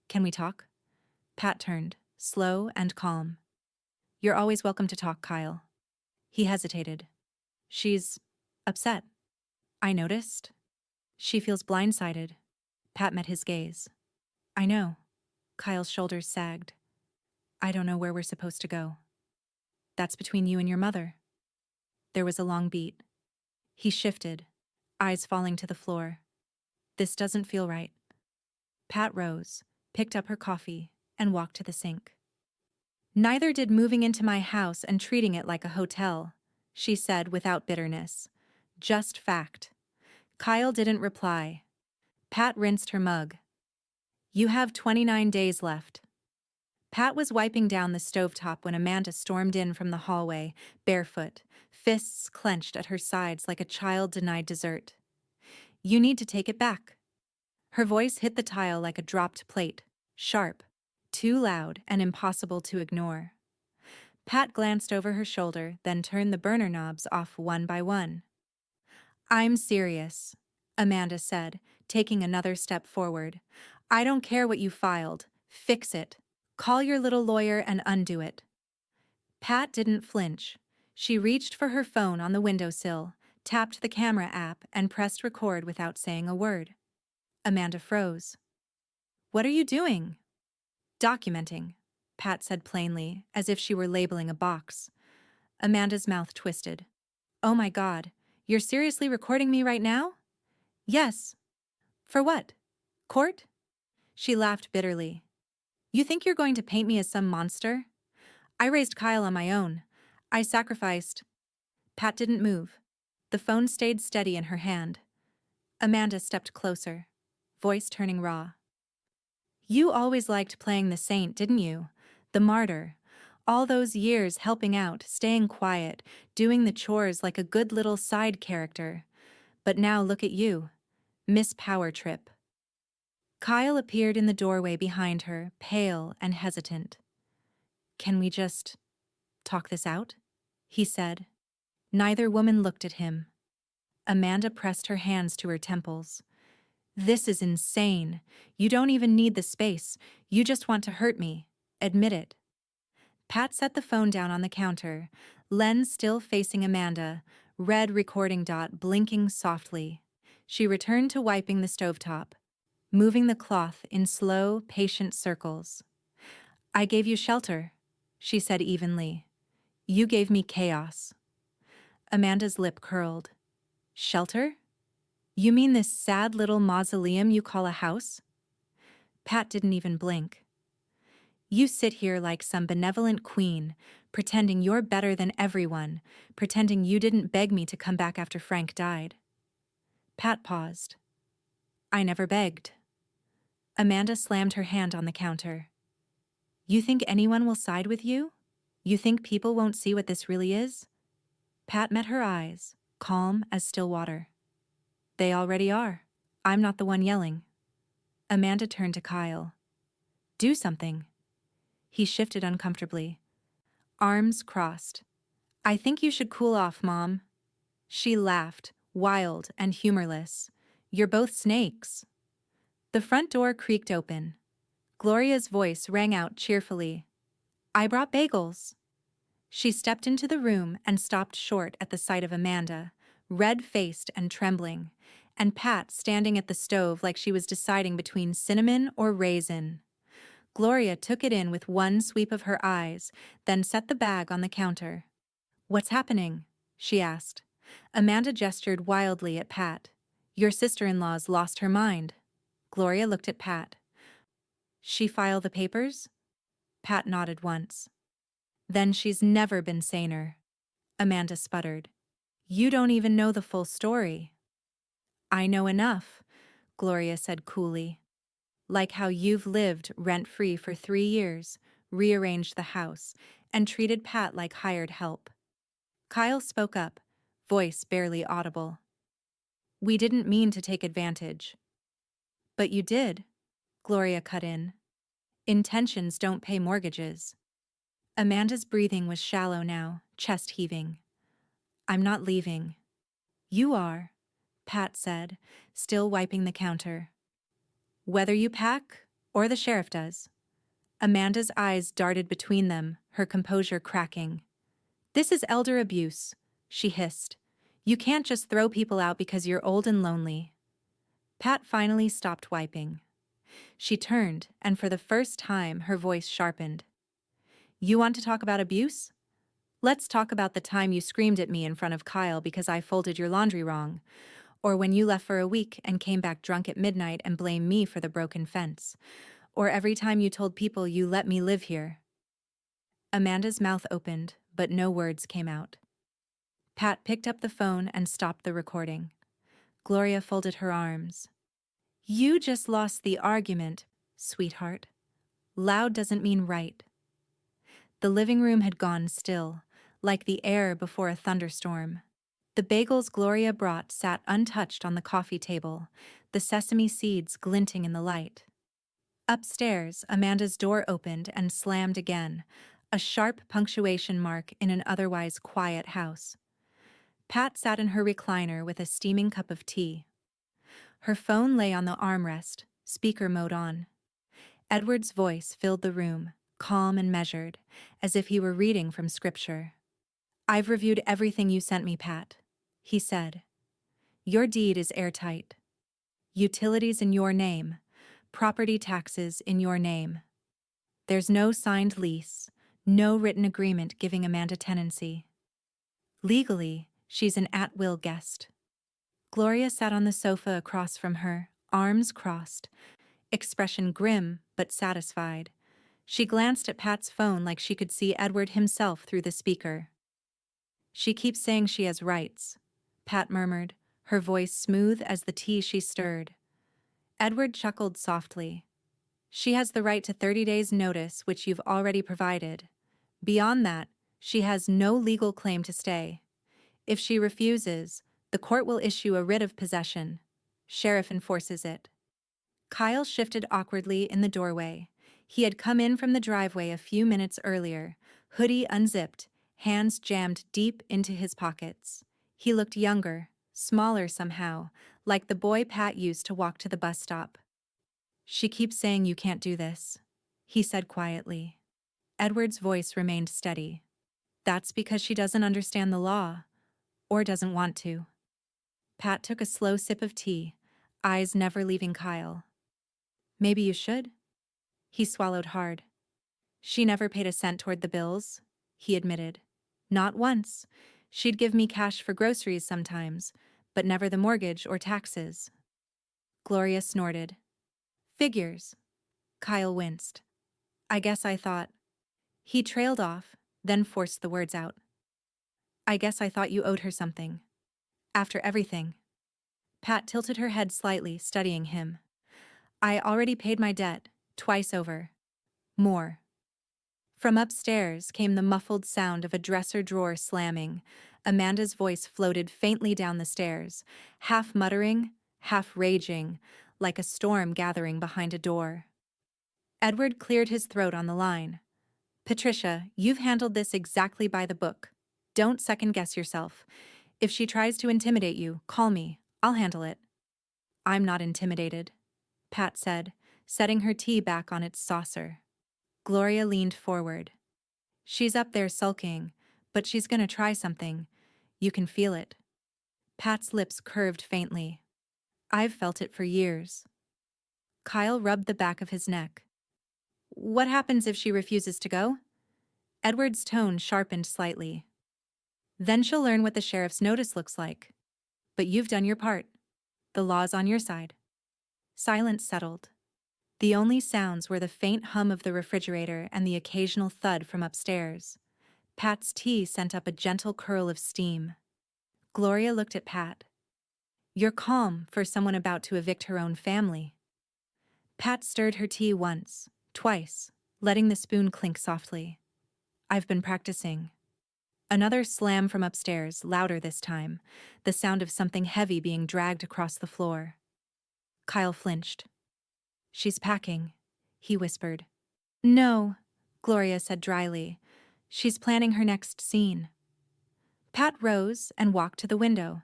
Can we talk? Pat turned, slow and calm. You're always welcome to talk, Kyle. He hesitated. She's upset. I noticed. She feels blindsided. Pat met his gaze. I know. Kyle's shoulders sagged. I don't know where we're supposed to go. That's between you and your mother. There was a long beat. He shifted, eyes falling to the floor. This doesn't feel right. Pat rose, picked up her coffee, and walked to the sink. Neither did moving into my house and treating it like a hotel, she said without bitterness. Just fact. Kyle didn't reply. Pat rinsed her mug. You have 29 days left. Pat was wiping down the stovetop when Amanda stormed in from the hallway, barefoot, fists clenched at her sides like a child denied dessert. You need to take it back. Her voice hit the tile like a dropped plate, sharp, too loud and impossible to ignore. Pat glanced over her shoulder, then turned the burner knobs off one by one. I'm serious, Amanda said, taking another step forward. I don't care what you filed. Fix it. Call your little lawyer and undo it. Pat didn't flinch. She reached for her phone on the windowsill, tapped the camera app, and pressed record without saying a word. Amanda froze. What are you doing? Documenting, Pat said plainly, as if she were labeling a box. Amanda's mouth twisted. Oh my God, you're seriously recording me right now? Yes. For what? Court? She laughed bitterly. You think you're going to paint me as some monster? I raised Kyle on my own. I sacrificed. Pat didn't move. The phone stayed steady in her hand. Amanda stepped closer, voice turning raw. You always liked playing the saint, didn't you? The martyr. All those years helping out, staying quiet, doing the chores like a good little side character. But now look at you. Miss Power Trip. Kyle appeared in the doorway behind her, pale and hesitant. Can we just talk this out? He said. Neither woman looked at him. Amanda pressed her hands to her temples. This is insane. You don't even need the space. You just want to hurt me. Admit it. Pat set the phone down on the counter, lens still facing Amanda, red recording dot blinking softly. She returned to wiping the stovetop, moving the cloth in slow, patient circles. I gave you shelter, she said evenly. You gave me chaos. Amanda's lip curled. Shelter? You mean this sad little mausoleum you call a house? Pat didn't even blink. You sit here like some benevolent queen, pretending you're better than everyone, pretending you didn't beg me to come back after Frank died. Pat paused. I never begged. Amanda slammed her hand on the counter. You think anyone will side with you? You think people won't see what this really is? Pat met her eyes, calm as still water. They already are. I'm not the one yelling. Amanda turned to Kyle. Do something. He shifted uncomfortably. Arms crossed. I think you should cool off, Mom. She laughed, wild and humorless. You're both snakes. The front door creaked open. Gloria's voice rang out cheerfully. I brought bagels. She stepped into the room and stopped short at the sight of Amanda, red-faced and trembling, and Pat standing at the stove like she was deciding between cinnamon or raisin. Gloria took it in with one sweep of her eyes, then set the bag on the counter. What's happening? She asked. Amanda gestured wildly at Pat. Your sister-in-law's lost her mind. Gloria looked at Pat. She file the papers? Pat nodded once. Then she's never been saner. Amanda sputtered. You don't even know the full story. I know enough, Gloria said coolly. Like how you've lived rent-free for 3 years, rearranged the house, and treated Pat like hired help. Kyle spoke up, voice barely audible. We didn't mean to take advantage. But you did, Gloria cut in. Intentions don't pay mortgages. Amanda's breathing was shallow now, chest heaving. I'm not leaving. You are, Pat said, still wiping the counter. Whether you pack or the sheriff does. Amanda's eyes darted between them, her composure cracking. This is elder abuse, she hissed. You can't just throw people out because you're old and lonely. Pat finally stopped wiping. She turned, and for the first time her voice sharpened. You want to talk about abuse? Let's talk about the time you screamed at me in front of Kyle because I folded your laundry wrong, or when you left for a week and came back drunk at midnight and blamed me for the broken fence, or every time you told people you let me live here. Amanda's mouth opened, but no words came out. Pat picked up the phone and stopped the recording. Gloria folded her arms. You just lost the argument, sweetheart. Loud doesn't mean right. The living room had gone still, like the air before a thunderstorm. The bagels Gloria brought sat untouched on the coffee table, the sesame seeds glinting in the light. Upstairs, Amanda's door opened and slammed again, a sharp punctuation mark in an otherwise quiet house. Pat sat in her recliner with a steaming cup of tea. Her phone lay on the armrest, speaker mode on. Edward's voice filled the room, calm and measured, as if he were reading from scripture. I've reviewed everything you sent me, Pat, he said. Your deed is airtight. Utilities in your name, property taxes in your name. There's no signed lease, no written agreement giving Amanda tenancy. Legally, she's an at-will guest. Gloria sat on the sofa across from her, arms crossed, expression grim but satisfied. She glanced at Pat's phone like she could see Edward himself through the speaker. She keeps saying she has rights, Pat murmured, her voice smooth as the tea she stirred. Edward chuckled softly. She has the right to 30 days' notice, which you've already provided. Beyond that, she has no legal claim to stay. If she refuses, the court will issue a writ of possession. Sheriff enforces it. Kyle shifted awkwardly in the doorway. He had come in from the driveway a few minutes earlier, hoodie unzipped, hands jammed deep into his pockets. He looked younger, smaller somehow, like the boy Pat used to walk to the bus stop. She keeps saying you can't do this, he said quietly. Edward's voice remained steady. That's because she doesn't understand the law, or doesn't want to. Pat took a slow sip of tea, eyes never leaving Kyle. Maybe you should? He swallowed hard. She never paid a cent toward the bills, he admitted. Not once. She'd give me cash for groceries sometimes, but never the mortgage or taxes. Gloria snorted. Figures. Kyle winced. I guess I thought. He trailed off, then forced the words out. I guess I thought you owed her something. After everything. Pat tilted her head slightly, studying him. I already paid my debt, twice over. More. From upstairs came the muffled sound of a dresser drawer slamming. Amanda's voice floated faintly down the stairs, half muttering, half raging, like a storm gathering behind a door. Edward cleared his throat on the line. Patricia, you've handled this exactly by the book. Don't second-guess yourself. If she tries to intimidate you, call me. I'll handle it. I'm not intimidated, Pat said, setting her tea back on its saucer. Gloria leaned forward. She's up there sulking, but she's gonna try something. You can feel it. Pat's lips curved faintly. I've felt it for years. Kyle rubbed the back of his neck. What happens if she refuses to go? Edward's tone sharpened slightly. Then she'll learn what the sheriff's notice looks like. But you've done your part. The law's on your side. Silence settled. The only sounds were the faint hum of the refrigerator and the occasional thud from upstairs. Pat's tea sent up a gentle curl of steam. Gloria looked at Pat. You're calm for someone about to evict her own family. Pat stirred her tea once, twice, letting the spoon clink softly. I've been practicing. Another slam from upstairs, louder this time, the sound of something heavy being dragged across the floor. Kyle flinched. She's packing, he whispered. No, Gloria said dryly. She's planning her next scene. Pat rose and walked to the window.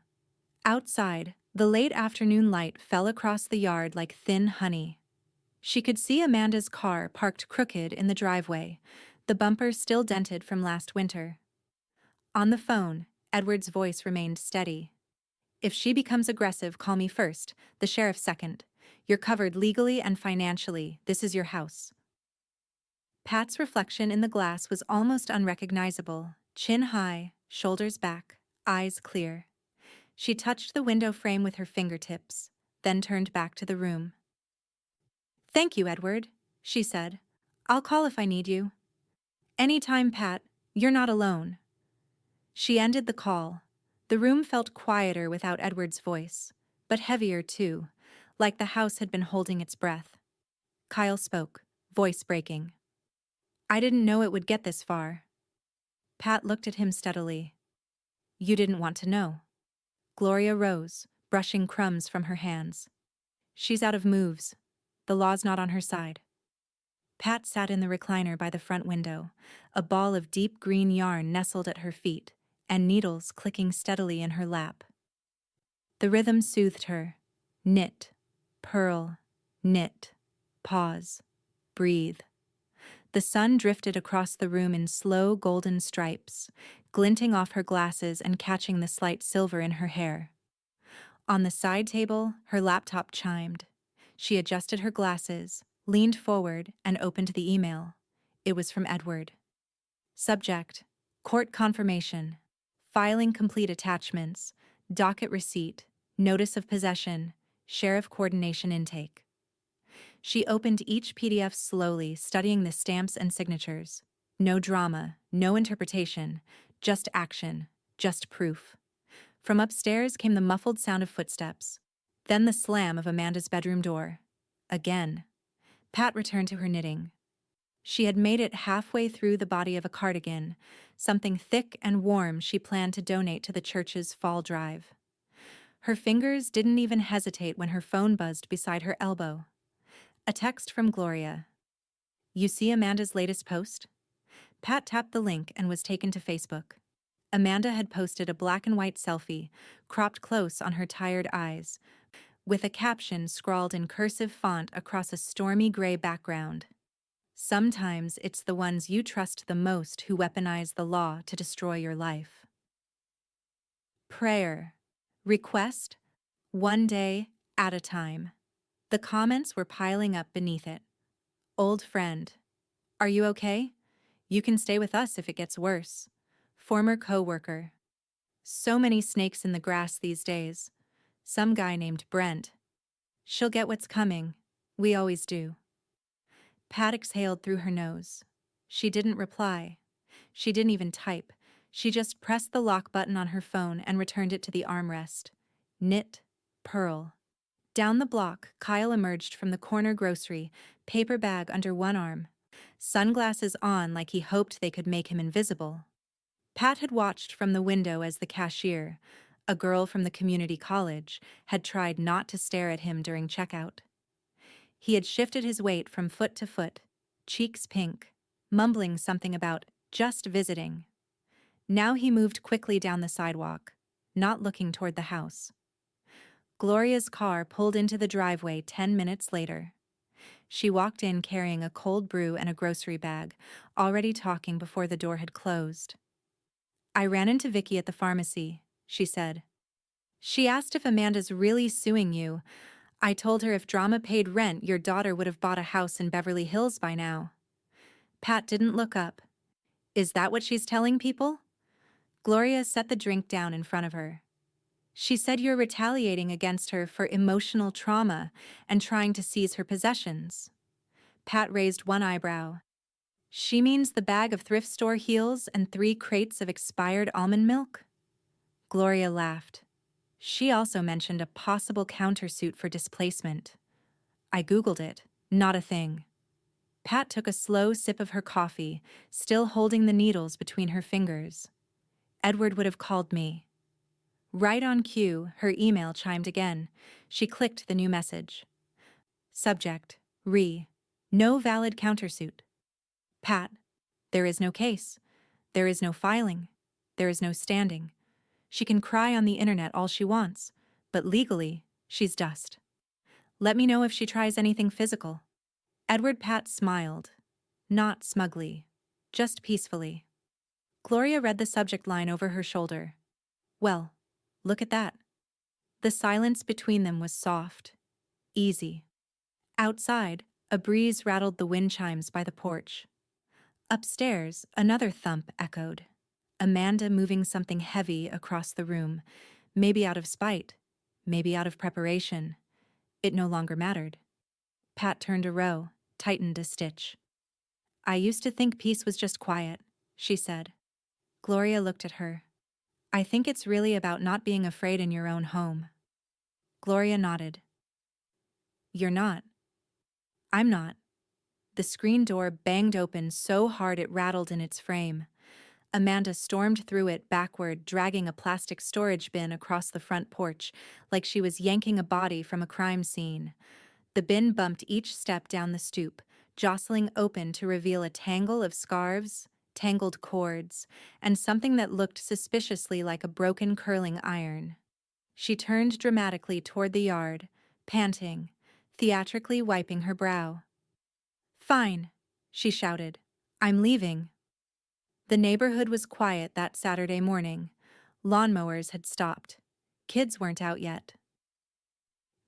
Outside, the late afternoon light fell across the yard like thin honey. She could see Amanda's car parked crooked in the driveway, the bumper still dented from last winter. On the phone, Edward's voice remained steady. If she becomes aggressive, call me first, the sheriff second. You're covered legally and financially. This is your house. Pat's reflection in the glass was almost unrecognizable, chin high, shoulders back, eyes clear. She touched the window frame with her fingertips, then turned back to the room. Thank you, Edward, she said. I'll call if I need you. Anytime, Pat. You're not alone. She ended the call. The room felt quieter without Edward's voice, but heavier too, like the house had been holding its breath. Kyle spoke, voice breaking. I didn't know it would get this far. Pat looked at him steadily. You didn't want to know. Gloria rose, brushing crumbs from her hands. She's out of moves. The law's not on her side. Pat sat in the recliner by the front window, a ball of deep green yarn nestled at her feet, and needles clicking steadily in her lap. The rhythm soothed her. Knit, purl, knit, pause, breathe. The sun drifted across the room in slow golden stripes, glinting off her glasses and catching the slight silver in her hair. On the side table, her laptop chimed. She adjusted her glasses, leaned forward, and opened the email. It was from Edward. Subject: Court confirmation. Filing complete attachments. Docket receipt. Notice of possession. Sheriff coordination intake. She opened each PDF slowly, studying the stamps and signatures. No drama, no interpretation, just action, just proof. From upstairs came the muffled sound of footsteps, then the slam of Amanda's bedroom door. Again. Pat returned to her knitting. She had made it halfway through the body of a cardigan, something thick and warm she planned to donate to the church's fall drive. Her fingers didn't even hesitate when her phone buzzed beside her elbow. A text from Gloria. You see Amanda's latest post? Pat tapped the link and was taken to Facebook. Amanda had posted a black and white selfie, cropped close on her tired eyes, with a caption scrawled in cursive font across a stormy gray background. Sometimes it's the ones you trust the most who weaponize the law to destroy your life. Prayer. Request. One day at a time. The comments were piling up beneath it. Old friend. Are you okay? You can stay with us if it gets worse. Former co-worker. So many snakes in the grass these days. Some guy named Brent. She'll get what's coming. We always do. Pat exhaled through her nose. She didn't reply. She didn't even type. She just pressed the lock button on her phone and returned it to the armrest. Knit, purl, Down the block, Kyle emerged from the corner grocery, paper bag under one arm, sunglasses on like he hoped they could make him invisible. Pat had watched from the window as the cashier, a girl from the community college, had tried not to stare at him during checkout. He had shifted his weight from foot to foot, cheeks pink, mumbling something about just visiting. Now he moved quickly down the sidewalk, not looking toward the house. Gloria's car pulled into the driveway 10 minutes later. She walked in carrying a cold brew and a grocery bag, already talking before the door had closed. "I ran into Vicky at the pharmacy," she said. "She asked if Amanda's really suing you. I told her if drama paid rent, your daughter would have bought a house in Beverly Hills by now." Pat didn't look up. "Is that what she's telling people?" Gloria set the drink down in front of her. "She said you're retaliating against her for emotional trauma and trying to seize her possessions." Pat raised one eyebrow. "She means the bag of thrift store heels and 3 crates of expired almond milk?" Gloria laughed. "She also mentioned a possible countersuit for displacement. I Googled it. Not a thing." Pat took a slow sip of her coffee, still holding the needles between her fingers. "Edward would have called me." Right on cue, her email chimed again. She clicked the new message. Subject: Re. No valid countersuit. Pat: "There is no case. There is no filing. There is no standing. She can cry on the internet all she wants, but legally, she's dust. Let me know if she tries anything physical." Edward Pat smiled. Not smugly. Just peacefully. Gloria read the subject line over her shoulder. "Well, look at that." The silence between them was soft. Easy. Outside, a breeze rattled the wind chimes by the porch. Upstairs, another thump echoed. Amanda moving something heavy across the room, maybe out of spite, maybe out of preparation. It no longer mattered. Pat turned a row, tightened a stitch. "I used to think peace was just quiet," she said. Gloria looked at her. "I think it's really about not being afraid in your own home." Gloria nodded. "You're not." "I'm not." The screen door banged open so hard it rattled in its frame. Amanda stormed through it backward, dragging a plastic storage bin across the front porch, like she was yanking a body from a crime scene. The bin bumped each step down the stoop, jostling open to reveal a tangle of scarves, tangled cords, and something that looked suspiciously like a broken curling iron. She turned dramatically toward the yard, panting, theatrically wiping her brow. "Fine," she shouted. "I'm leaving." The neighborhood was quiet that Saturday morning. Lawnmowers had stopped. Kids weren't out yet.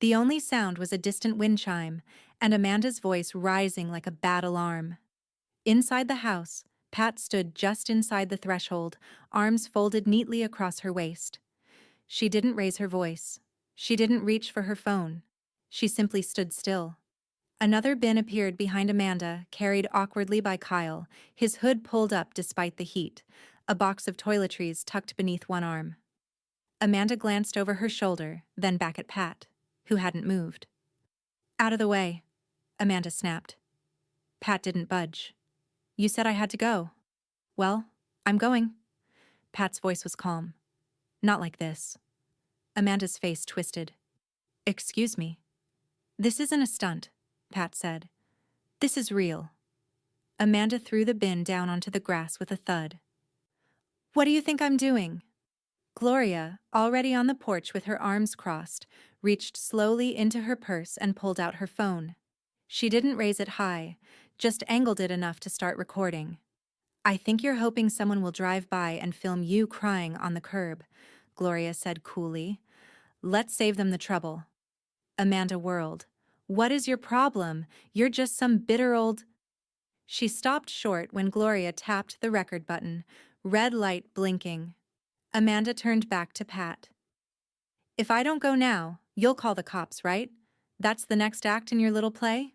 The only sound was a distant wind chime, and Amanda's voice rising like a bad alarm. Inside the house, Pat stood just inside the threshold, arms folded neatly across her waist. She didn't raise her voice. She didn't reach for her phone. She simply stood still. Another bin appeared behind Amanda, carried awkwardly by Kyle, his hood pulled up despite the heat, a box of toiletries tucked beneath one arm. Amanda glanced over her shoulder, then back at Pat, who hadn't moved. "Out of the way," Amanda snapped. Pat didn't budge. "You said I had to go." "Well, I'm going." Pat's voice was calm. "Not like this." Amanda's face twisted. "Excuse me." "This isn't a stunt," Pat said. "This is real." Amanda threw the bin down onto the grass with a thud. "What do you think I'm doing?" Gloria, already on the porch with her arms crossed, reached slowly into her purse and pulled out her phone. She didn't raise it high, just angled it enough to start recording. "I think you're hoping someone will drive by and film you crying on the curb," Gloria said coolly. "Let's save them the trouble." Amanda whirled. "What is your problem? You're just some bitter old—" She stopped short when Gloria tapped the record button, red light blinking. Amanda turned back to Pat. "If I don't go now, you'll call the cops, right? That's the next act in your little play?"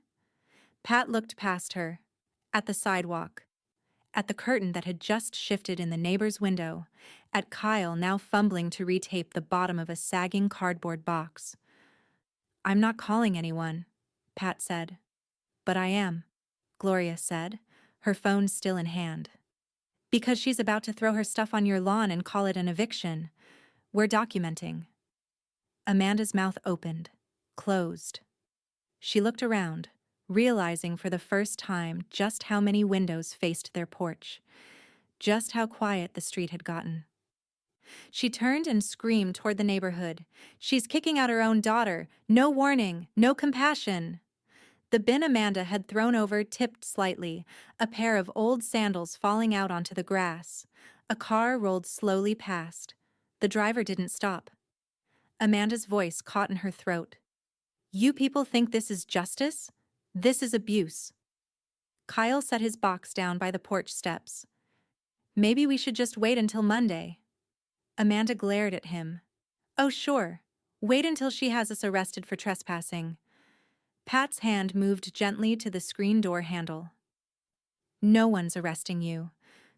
Pat looked past her, at the sidewalk, at the curtain that had just shifted in the neighbor's window, at Kyle now fumbling to retape the bottom of a sagging cardboard box. I'm not calling anyone, Pat said. But I am, Gloria said, her phone still in hand. Because she's about to throw her stuff on your lawn and call it an eviction. We're documenting. Amanda's mouth opened, closed. She looked around, realizing for the first time just how many windows faced their porch, just how quiet the street had gotten. She turned and screamed toward the neighborhood. She's kicking out her own daughter. No warning, no compassion. The bin Amanda had thrown over tipped slightly, a pair of old sandals falling out onto the grass. A car rolled slowly past. The driver didn't stop. Amanda's voice caught in her throat. You people think this is justice? This is abuse. Kyle set his box down by the porch steps. Maybe we should just wait until Monday. Amanda glared at him. Oh, sure. Wait until she has us arrested for trespassing. Pat's hand moved gently to the screen door handle. No one's arresting you,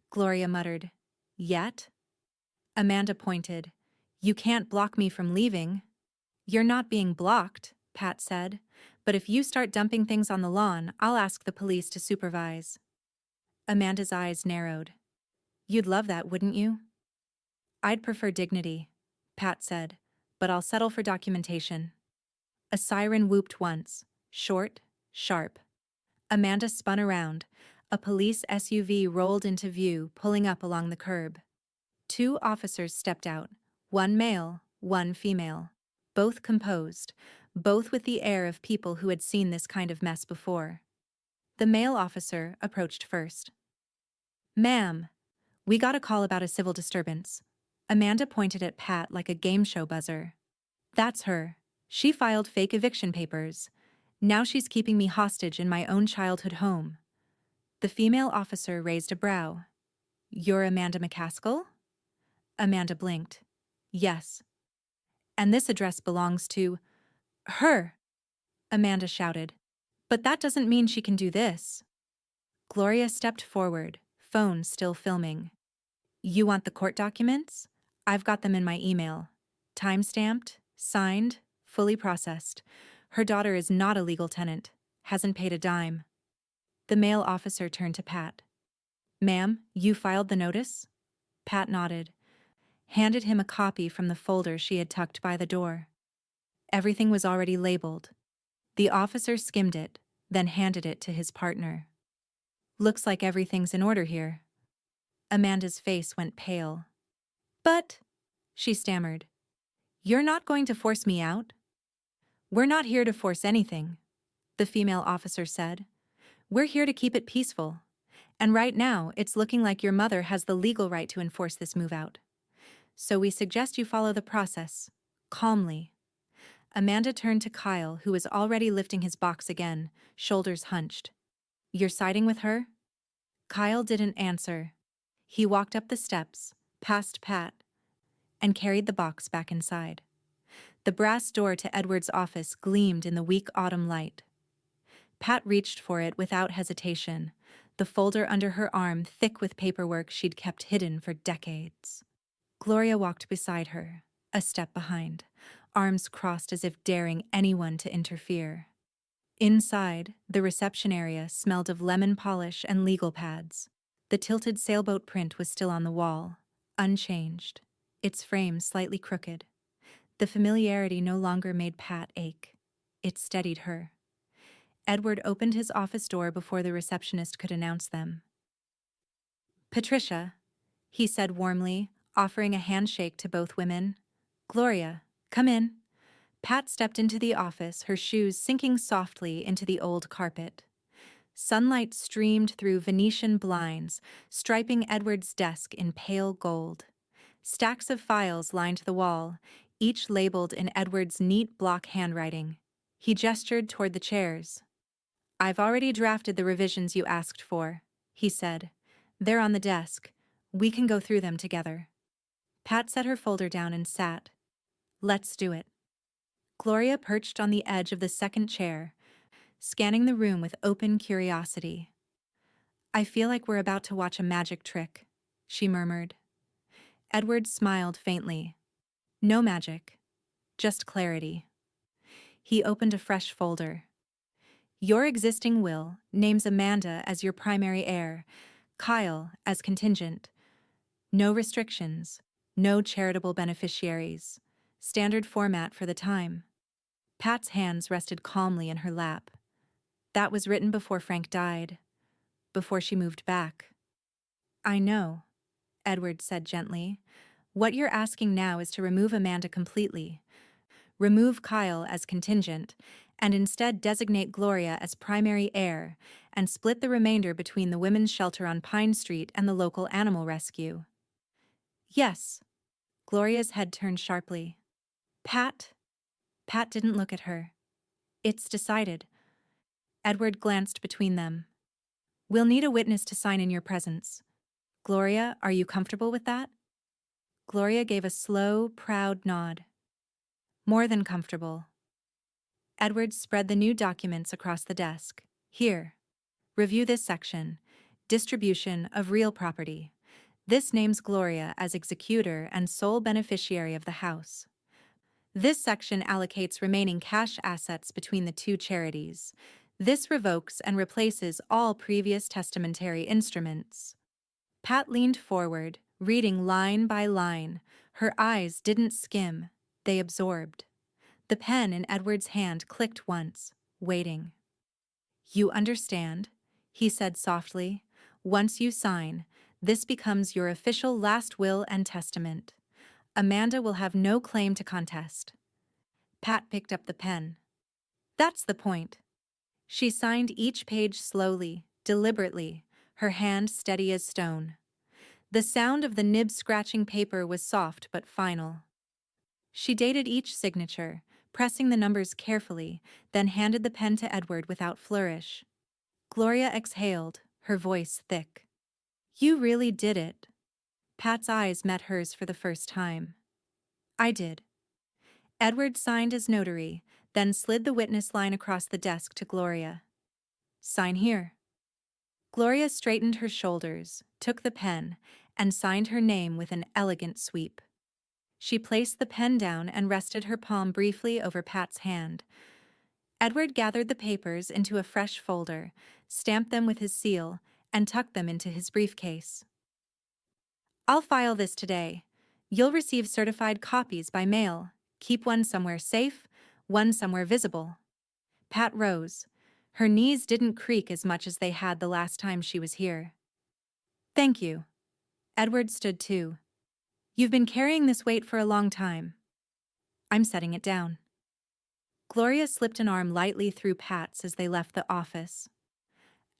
Gloria muttered. Yet? Amanda pointed. You can't block me from leaving. You're not being blocked, Pat said. But if you start dumping things on the lawn, I'll ask the police to supervise. Amanda's eyes narrowed. You'd love that, wouldn't you? I'd prefer dignity, Pat said, but I'll settle for documentation. A siren whooped once, short, sharp. Amanda spun around. A police SUV rolled into view, pulling up along the curb. 2 officers stepped out, one male, one female. Both composed, both with the air of people who had seen this kind of mess before. The male officer approached first. Ma'am, we got a call about a civil disturbance. Amanda pointed at Pat like a game show buzzer. That's her. She filed fake eviction papers. Now she's keeping me hostage in my own childhood home. The female officer raised a brow. You're Amanda McCaskill? Amanda blinked. Yes. And this address belongs to her, Amanda shouted. But that doesn't mean she can do this. Gloria stepped forward, phone still filming. You want the court documents? I've got them in my email. Time-stamped, signed, fully processed. Her daughter is not a legal tenant, hasn't paid a dime. The male officer turned to Pat. Ma'am, you filed the notice? Pat nodded, handed him a copy from the folder she had tucked by the door. Everything was already labeled. The officer skimmed it, then handed it to his partner. Looks like everything's in order here. Amanda's face went pale. But, she stammered, you're not going to force me out? We're not here to force anything, the female officer said. We're here to keep it peaceful. And right now, it's looking like your mother has the legal right to enforce this move out. So we suggest you follow the process, calmly. Amanda turned to Kyle, who was already lifting his box again, shoulders hunched. You're siding with her? Kyle didn't answer. He walked up the steps, past Pat, and carried the box back inside. The brass door to Edward's office gleamed in the weak autumn light. Pat reached for it without hesitation, the folder under her arm thick with paperwork she'd kept hidden for decades. Gloria walked beside her, a step behind, arms crossed as if daring anyone to interfere. Inside, the reception area smelled of lemon polish and legal pads. The tilted sailboat print was still on the wall, unchanged, its frame slightly crooked. The familiarity no longer made Pat ache. It steadied her. Edward opened his office door before the receptionist could announce them. Patricia, he said warmly, offering a handshake to both women. Gloria, come in. Pat stepped into the office, her shoes sinking softly into the old carpet. Sunlight streamed through Venetian blinds, striping Edward's desk in pale gold. Stacks of files lined the wall, each labeled in Edward's neat block handwriting. He gestured toward the chairs. I've already drafted the revisions you asked for, he said. They're on the desk. We can go through them together. Pat set her folder down and sat. Let's do it. Gloria perched on the edge of the second chair, scanning the room with open curiosity. I feel like we're about to watch a magic trick, she murmured. Edward smiled faintly. No magic, just clarity. He opened a fresh folder. Your existing will names Amanda as your primary heir, Kyle as contingent. No restrictions, no charitable beneficiaries. Standard format for the time. Pat's hands rested calmly in her lap. That was written before Frank died, before she moved back. I know, Edward said gently. What you're asking now is to remove Amanda completely. Remove Kyle as contingent, and instead designate Gloria as primary heir, and split the remainder between the women's shelter on Pine Street and the local animal rescue. Yes. Gloria's head turned sharply. Pat? Pat didn't look at her. It's decided. Edward glanced between them. We'll need a witness to sign in your presence. Gloria, are you comfortable with that? Gloria gave a slow, proud nod. More than comfortable. Edward spread the new documents across the desk. Here. Review this section. Distribution of real property. This names Gloria as executor and sole beneficiary of the house. This section allocates remaining cash assets between the two charities. This revokes and replaces all previous testamentary instruments. Pat leaned forward, reading line by line. Her eyes didn't skim, they absorbed. The pen in Edward's hand clicked once, waiting. You understand, he said softly. Once you sign, this becomes your official last will and testament. Amanda will have no claim to contest. Pat picked up the pen. That's the point. She signed each page slowly, deliberately, her hand steady as stone. The sound of the nib scratching paper was soft but final. She dated each signature, pressing the numbers carefully, then handed the pen to Edward without flourish. Gloria exhaled, her voice thick. You really did it. Pat's eyes met hers for the first time. I did. Edward signed as notary, then slid the witness line across the desk to Gloria. Sign here. Gloria straightened her shoulders, took the pen, and signed her name with an elegant sweep. She placed the pen down and rested her palm briefly over Pat's hand. Edward gathered the papers into a fresh folder, stamped them with his seal, and tucked them into his briefcase. I'll file this today. You'll receive certified copies by mail. Keep one somewhere safe, one somewhere visible. Pat rose. Her knees didn't creak as much as they had the last time she was here. Thank you. Edward stood too. You've been carrying this weight for a long time. I'm setting it down. Gloria slipped an arm lightly through Pat's as they left the office.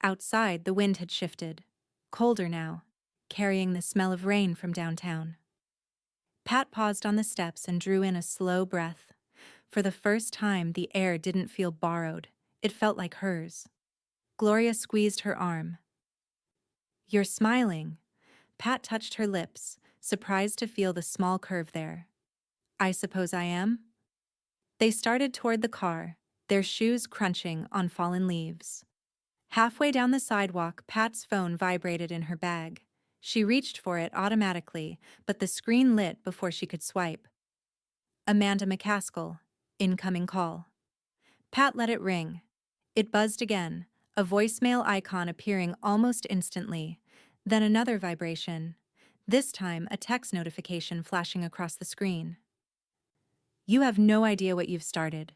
Outside, the wind had shifted, colder now, carrying the smell of rain from downtown. Pat paused on the steps and drew in a slow breath. For the first time, the air didn't feel borrowed. It felt like hers. Gloria squeezed her arm. You're smiling. Pat touched her lips, surprised to feel the small curve there. I suppose I am? They started toward the car, their shoes crunching on fallen leaves. Halfway down the sidewalk, Pat's phone vibrated in her bag. She reached for it automatically, but the screen lit before she could swipe. Amanda McCaskill, incoming call. Pat let it ring. It buzzed again, a voicemail icon appearing almost instantly. Then another vibration. This time, a text notification flashing across the screen. You have no idea what you've started.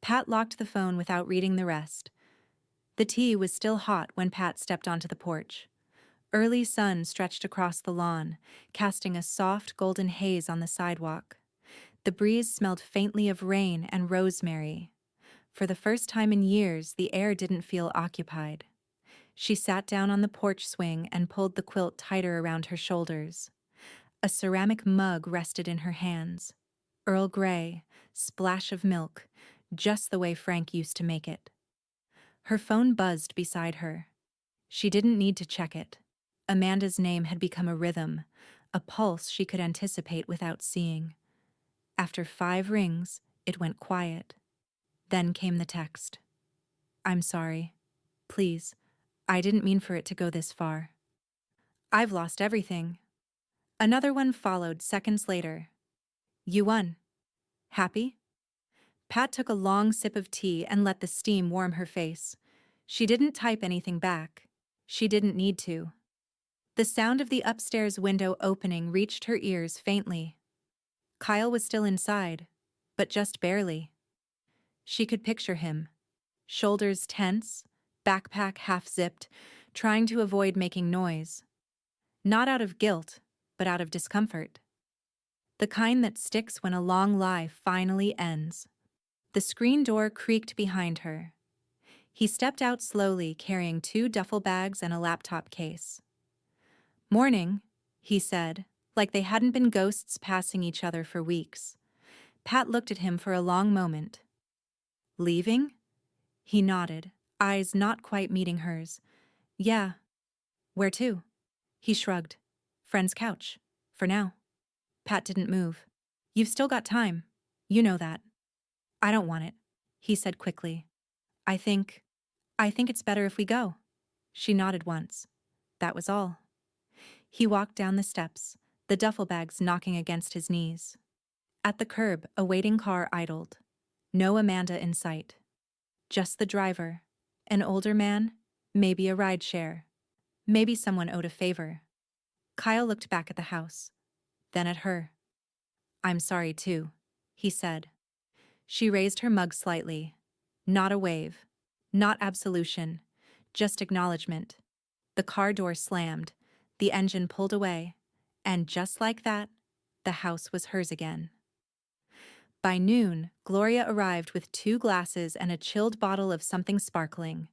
Pat locked the phone without reading the rest. The tea was still hot when Pat stepped onto the porch. Early sun stretched across the lawn, casting a soft golden haze on the sidewalk. The breeze smelled faintly of rain and rosemary. For the first time in years, the air didn't feel occupied. She sat down on the porch swing and pulled the quilt tighter around her shoulders. A ceramic mug rested in her hands. Earl Grey, splash of milk, just the way Frank used to make it. Her phone buzzed beside her. She didn't need to check it. Amanda's name had become a rhythm, a pulse she could anticipate without seeing. After 5 rings, it went quiet. Then came the text. I'm sorry. Please, I didn't mean for it to go this far. I've lost everything. Another one followed seconds later. You won. Happy? Pat took a long sip of tea and let the steam warm her face. She didn't type anything back. She didn't need to. The sound of the upstairs window opening reached her ears faintly. Kyle was still inside, but just barely. She could picture him, shoulders tense, backpack half-zipped, trying to avoid making noise. Not out of guilt, but out of discomfort. The kind that sticks when a long lie finally ends. The screen door creaked behind her. He stepped out slowly, carrying 2 duffel bags and a laptop case. "Morning," he said, like they hadn't been ghosts passing each other for weeks. Pat looked at him for a long moment. "Leaving?" He nodded, eyes not quite meeting hers. "Yeah." "Where to?" He shrugged. "Friend's couch. For now." Pat didn't move. "You've still got time. You know that." "I don't want it," he said quickly. I think it's better if we go." She nodded once. That was all. He walked down the steps, the duffel bags knocking against his knees. At the curb, a waiting car idled. No Amanda in sight. Just the driver. An older man, maybe a rideshare. Maybe someone owed a favor. Kyle looked back at the house, then at her. "I'm sorry too," he said. She raised her mug slightly. Not a wave. Not absolution. Just acknowledgement. The car door slammed. The engine pulled away. And just like that, the house was hers again. By noon, Gloria arrived with 2 glasses and a chilled bottle of something sparkling.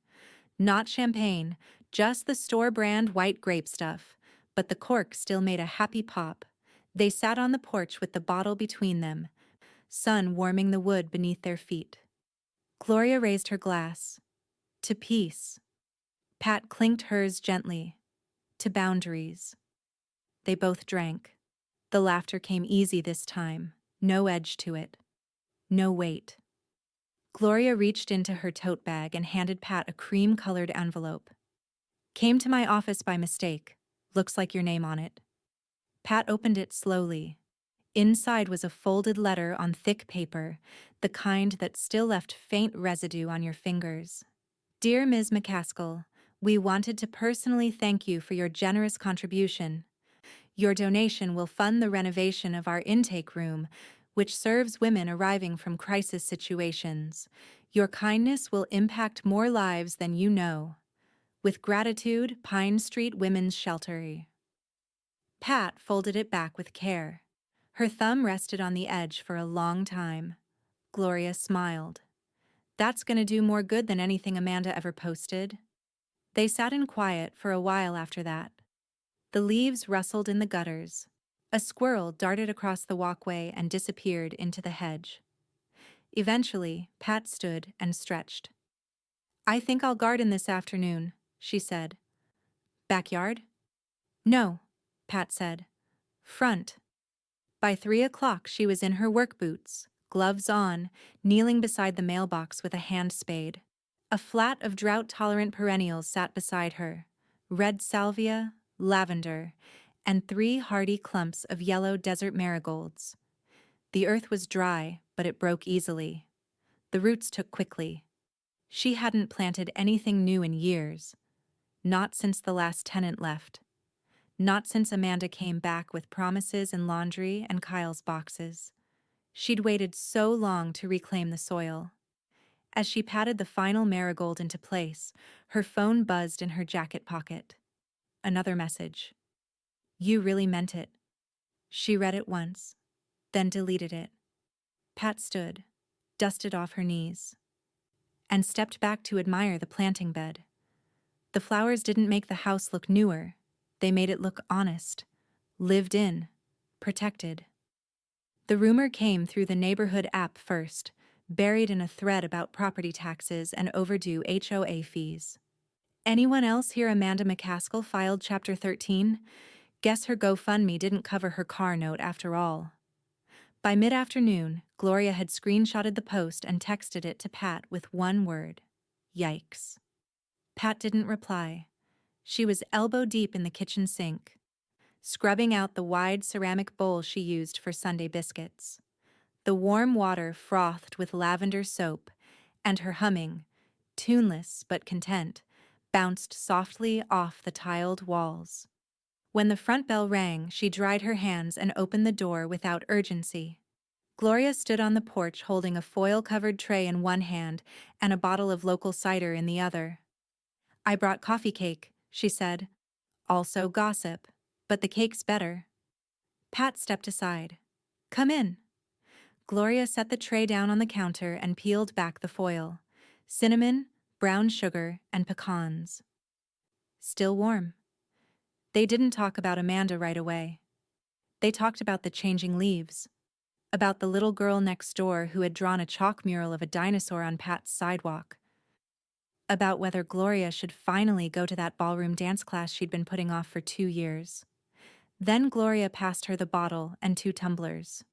Not champagne, just the store-brand white grape stuff, but the cork still made a happy pop. They sat on the porch with the bottle between them, sun warming the wood beneath their feet. Gloria raised her glass. To peace. Pat clinked hers gently. To boundaries. They both drank. The laughter came easy this time, no edge to it. No weight. Gloria reached into her tote bag and handed Pat a cream-colored envelope. "Came to my office by mistake. Looks like your name on it." Pat opened it slowly. Inside was a folded letter on thick paper, the kind that still left faint residue on your fingers. "Dear Ms. McCaskill, we wanted to personally thank you for your generous contribution. Your donation will fund the renovation of our intake room, which serves women arriving from crisis situations. Your kindness will impact more lives than you know. With gratitude, Pine Street Women's Shelter." Pat folded it back with care. Her thumb rested on the edge for a long time. Gloria smiled. "That's gonna do more good than anything Amanda ever posted." They sat in quiet for a while after that. The leaves rustled in the gutters. A squirrel darted across the walkway and disappeared into the hedge. Eventually, Pat stood and stretched. "I think I'll garden this afternoon," she said. "Backyard?" "No," Pat said. "Front." By 3 o'clock she was in her work boots, gloves on, kneeling beside the mailbox with a hand spade. A flat of drought-tolerant perennials sat beside her, red salvia, lavender, and 3 hardy clumps of yellow desert marigolds. The earth was dry, but it broke easily. The roots took quickly. She hadn't planted anything new in years. Not since the last tenant left. Not since Amanda came back with promises and laundry and Kyle's boxes. She'd waited so long to reclaim the soil. As she patted the final marigold into place, her phone buzzed in her jacket pocket. Another message. "You really meant it." She read it once, then deleted it. Pat stood, dusted off her knees, and stepped back to admire the planting bed. The flowers didn't make the house look newer. They made it look honest, lived in, protected. The rumor came through the neighborhood app first, buried in a thread about property taxes and overdue HOA fees. Anyone else hear Amanda McCaskill filed Chapter 13? Guess her GoFundMe didn't cover her car note after all. By mid-afternoon, Gloria had screenshotted the post and texted it to Pat with one word: yikes. Pat didn't reply. She was elbow-deep in the kitchen sink, scrubbing out the wide ceramic bowl she used for Sunday biscuits. The warm water frothed with lavender soap, and her humming, tuneless but content, bounced softly off the tiled walls. When the front bell rang, she dried her hands and opened the door without urgency. Gloria stood on the porch holding a foil-covered tray in one hand and a bottle of local cider in the other. "I brought coffee cake," she said. "Also gossip. But the cake's better." Pat stepped aside. "Come in." Gloria set the tray down on the counter and peeled back the foil. Cinnamon, brown sugar, and pecans. Still warm. They didn't talk about Amanda right away. They talked about the changing leaves, about the little girl next door who had drawn a chalk mural of a dinosaur on Pat's sidewalk, about whether Gloria should finally go to that ballroom dance class she'd been putting off for 2 years. Then Gloria passed her the bottle and 2 tumblers.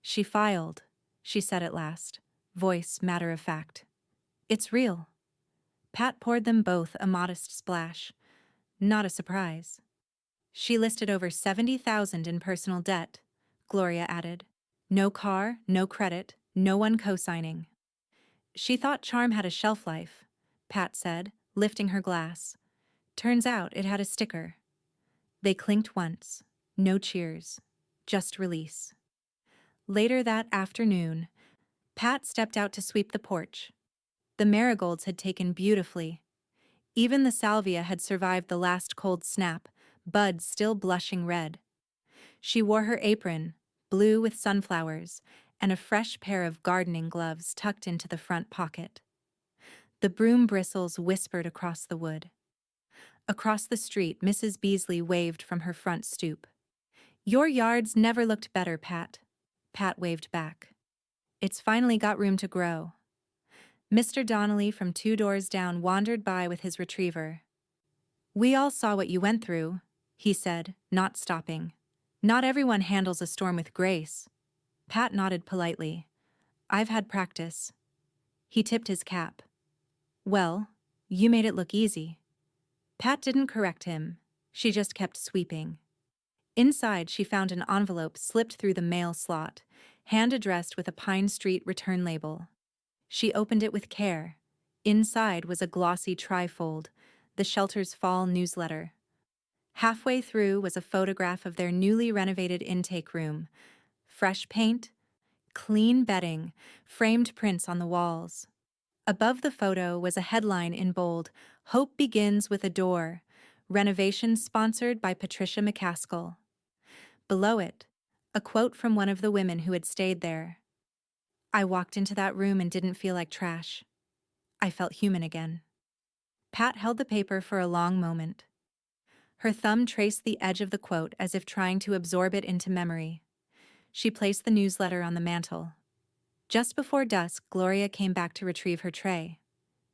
"She filed," she said at last, voice matter of fact. "It's real." Pat poured them both a modest splash. Not a surprise. "She listed over 70,000 in personal debt," Gloria added. "No car, no credit, no one co-signing." "She thought charm had a shelf life," Pat said, lifting her glass. "Turns out it had a sticker." They clinked once. No cheers. Just release. Later that afternoon, Pat stepped out to sweep the porch. The marigolds had taken beautifully. Even the salvia had survived the last cold snap, buds still blushing red. She wore her apron, blue with sunflowers, and a fresh pair of gardening gloves tucked into the front pocket. The broom bristles whispered across the wood. Across the street, Mrs. Beasley waved from her front stoop. "Your yard's never looked better, Pat." Pat waved back. "It's finally got room to grow." Mr. Donnelly from 2 doors down wandered by with his retriever. "We all saw what you went through," he said, not stopping. "Not everyone handles a storm with grace." Pat nodded politely. "I've had practice." He tipped his cap. "Well, you made it look easy." Pat didn't correct him. She just kept sweeping. Inside, she found an envelope slipped through the mail slot, hand-addressed with a Pine Street return label. She opened it with care. Inside was a glossy trifold, the shelter's fall newsletter. Halfway through was a photograph of their newly renovated intake room. Fresh paint, clean bedding, framed prints on the walls. Above the photo was a headline in bold, "Hope begins with a door. Renovation sponsored by Patricia McCaskill." Below it, a quote from one of the women who had stayed there. "I walked into that room and didn't feel like trash. I felt human again." Pat held the paper for a long moment. Her thumb traced the edge of the quote as if trying to absorb it into memory. She placed the newsletter on the mantel. Just before dusk, Gloria came back to retrieve her tray.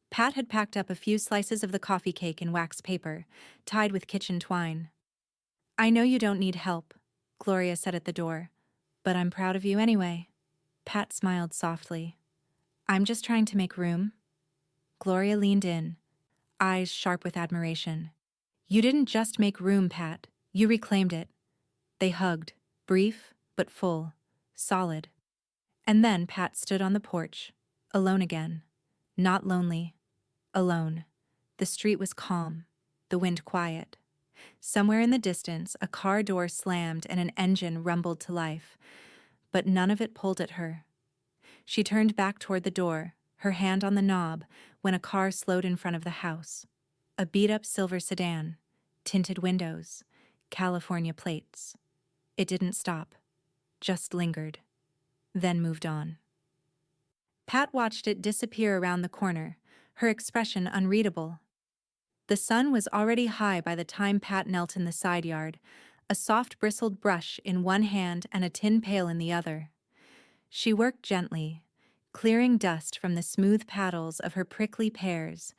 Pat had packed up a few slices of the coffee cake in wax paper, tied with kitchen twine. "I know you don't need help," Gloria said at the door, "but I'm proud of you anyway." Pat smiled softly. "I'm just trying to make room." Gloria leaned in, eyes sharp with admiration. "You didn't just make room, Pat. You reclaimed it." They hugged, brief but full, solid. And then Pat stood on the porch, alone again. Not lonely. Alone. The street was calm, the wind quiet. Somewhere in the distance, a car door slammed and an engine rumbled to life, but none of it pulled at her. She turned back toward the door, her hand on the knob, when a car slowed in front of the house. A beat-up silver sedan, tinted windows, California plates. It didn't stop, just lingered, then moved on. Pat watched it disappear around the corner, her expression unreadable. The sun was already high by the time Pat knelt in the side yard, a soft bristled brush in one hand and a tin pail in the other. She worked gently, clearing dust from the smooth paddles of her prickly pears,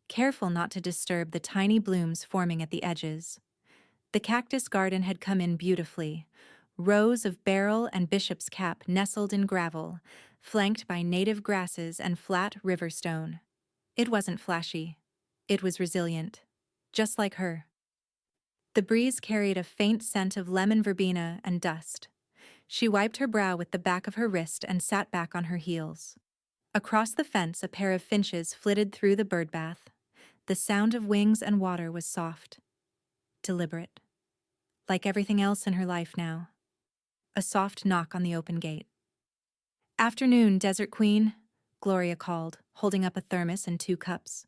careful not to disturb the tiny blooms forming at the edges. The cactus garden had come in beautifully, rows of beryl and bishop's cap nestled in gravel, flanked by native grasses and flat river stone. It wasn't flashy. It was resilient, just like her. The breeze carried a faint scent of lemon verbena and dust. She wiped her brow with the back of her wrist and sat back on her heels. Across the fence, a pair of finches flitted through the birdbath. The sound of wings and water was soft, deliberate, like everything else in her life now. A soft knock on the open gate. "Afternoon, Desert Queen," Gloria called, holding up a thermos and 2 cups.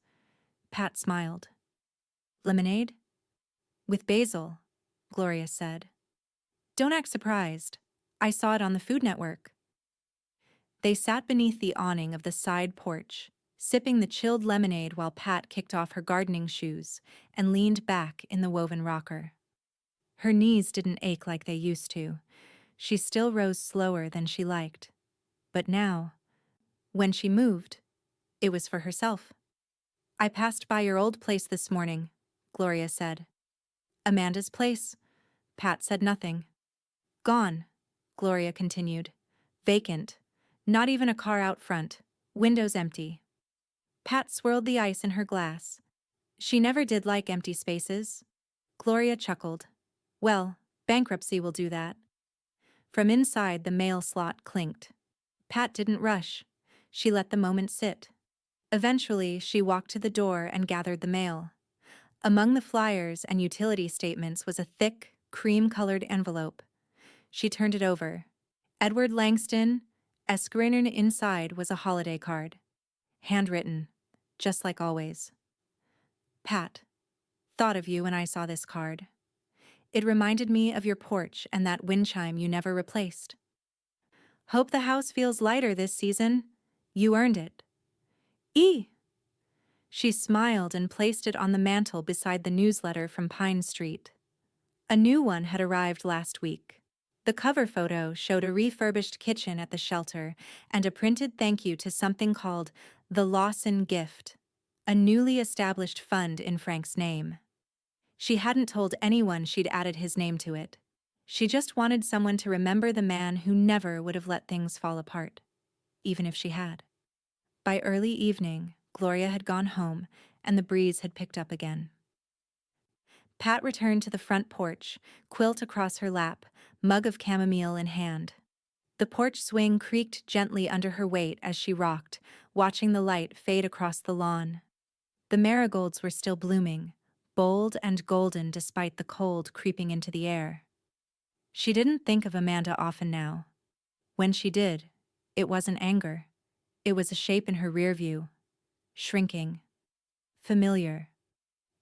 Pat smiled. "Lemonade?" "With basil," Gloria said. "Don't act surprised. I saw it on the Food Network." They sat beneath the awning of the side porch, sipping the chilled lemonade while Pat kicked off her gardening shoes and leaned back in the woven rocker. Her knees didn't ache like they used to. She still rose slower than she liked. But now, when she moved, it was for herself. "I passed by your old place this morning," Gloria said. "Amanda's place." Pat said nothing. "Gone," Gloria continued. "Vacant. Not even a car out front. Windows empty." Pat swirled the ice in her glass. She never did like empty spaces. Gloria chuckled. "Well, bankruptcy will do that." From inside, the mail slot clinked. Pat didn't rush. She let the moment sit. Eventually, she walked to the door and gathered the mail. Among the flyers and utility statements was a thick, cream-colored envelope. She turned it over. Edward Langston, Esquernan. Inside was a holiday card. Handwritten, just like always. "Pat, thought of you when I saw this card. It reminded me of your porch and that wind chime you never replaced. Hope the house feels lighter this season. You earned it. E." She smiled and placed it on the mantel beside the newsletter from Pine Street. A new one had arrived last week. The cover photo showed a refurbished kitchen at the shelter and a printed thank you to something called the Lawson Gift, a newly established fund in Frank's name. She hadn't told anyone she'd added his name to it. She just wanted someone to remember the man who never would have let things fall apart, even if she had. By early evening, Gloria had gone home and the breeze had picked up again. Pat returned to the front porch, quilt across her lap, mug of chamomile in hand. The porch swing creaked gently under her weight as she rocked, watching the light fade across the lawn. The marigolds were still blooming, bold and golden despite the cold creeping into the air. She didn't think of Amanda often now. When she did, it wasn't anger. It was a shape in her rear view, shrinking, familiar,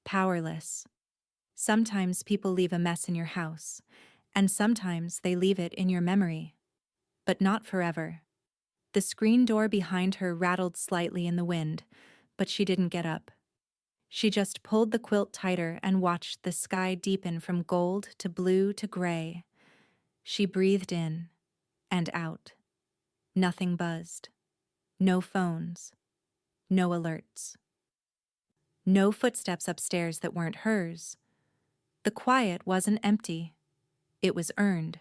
powerless. Sometimes people leave a mess in your house, and sometimes they leave it in your memory. But not forever. The screen door behind her rattled slightly in the wind, but she didn't get up. She just pulled the quilt tighter and watched the sky deepen from gold to blue to gray. She breathed in and out. Nothing buzzed. No phones. No alerts. No footsteps upstairs that weren't hers. The quiet wasn't empty. It was earned.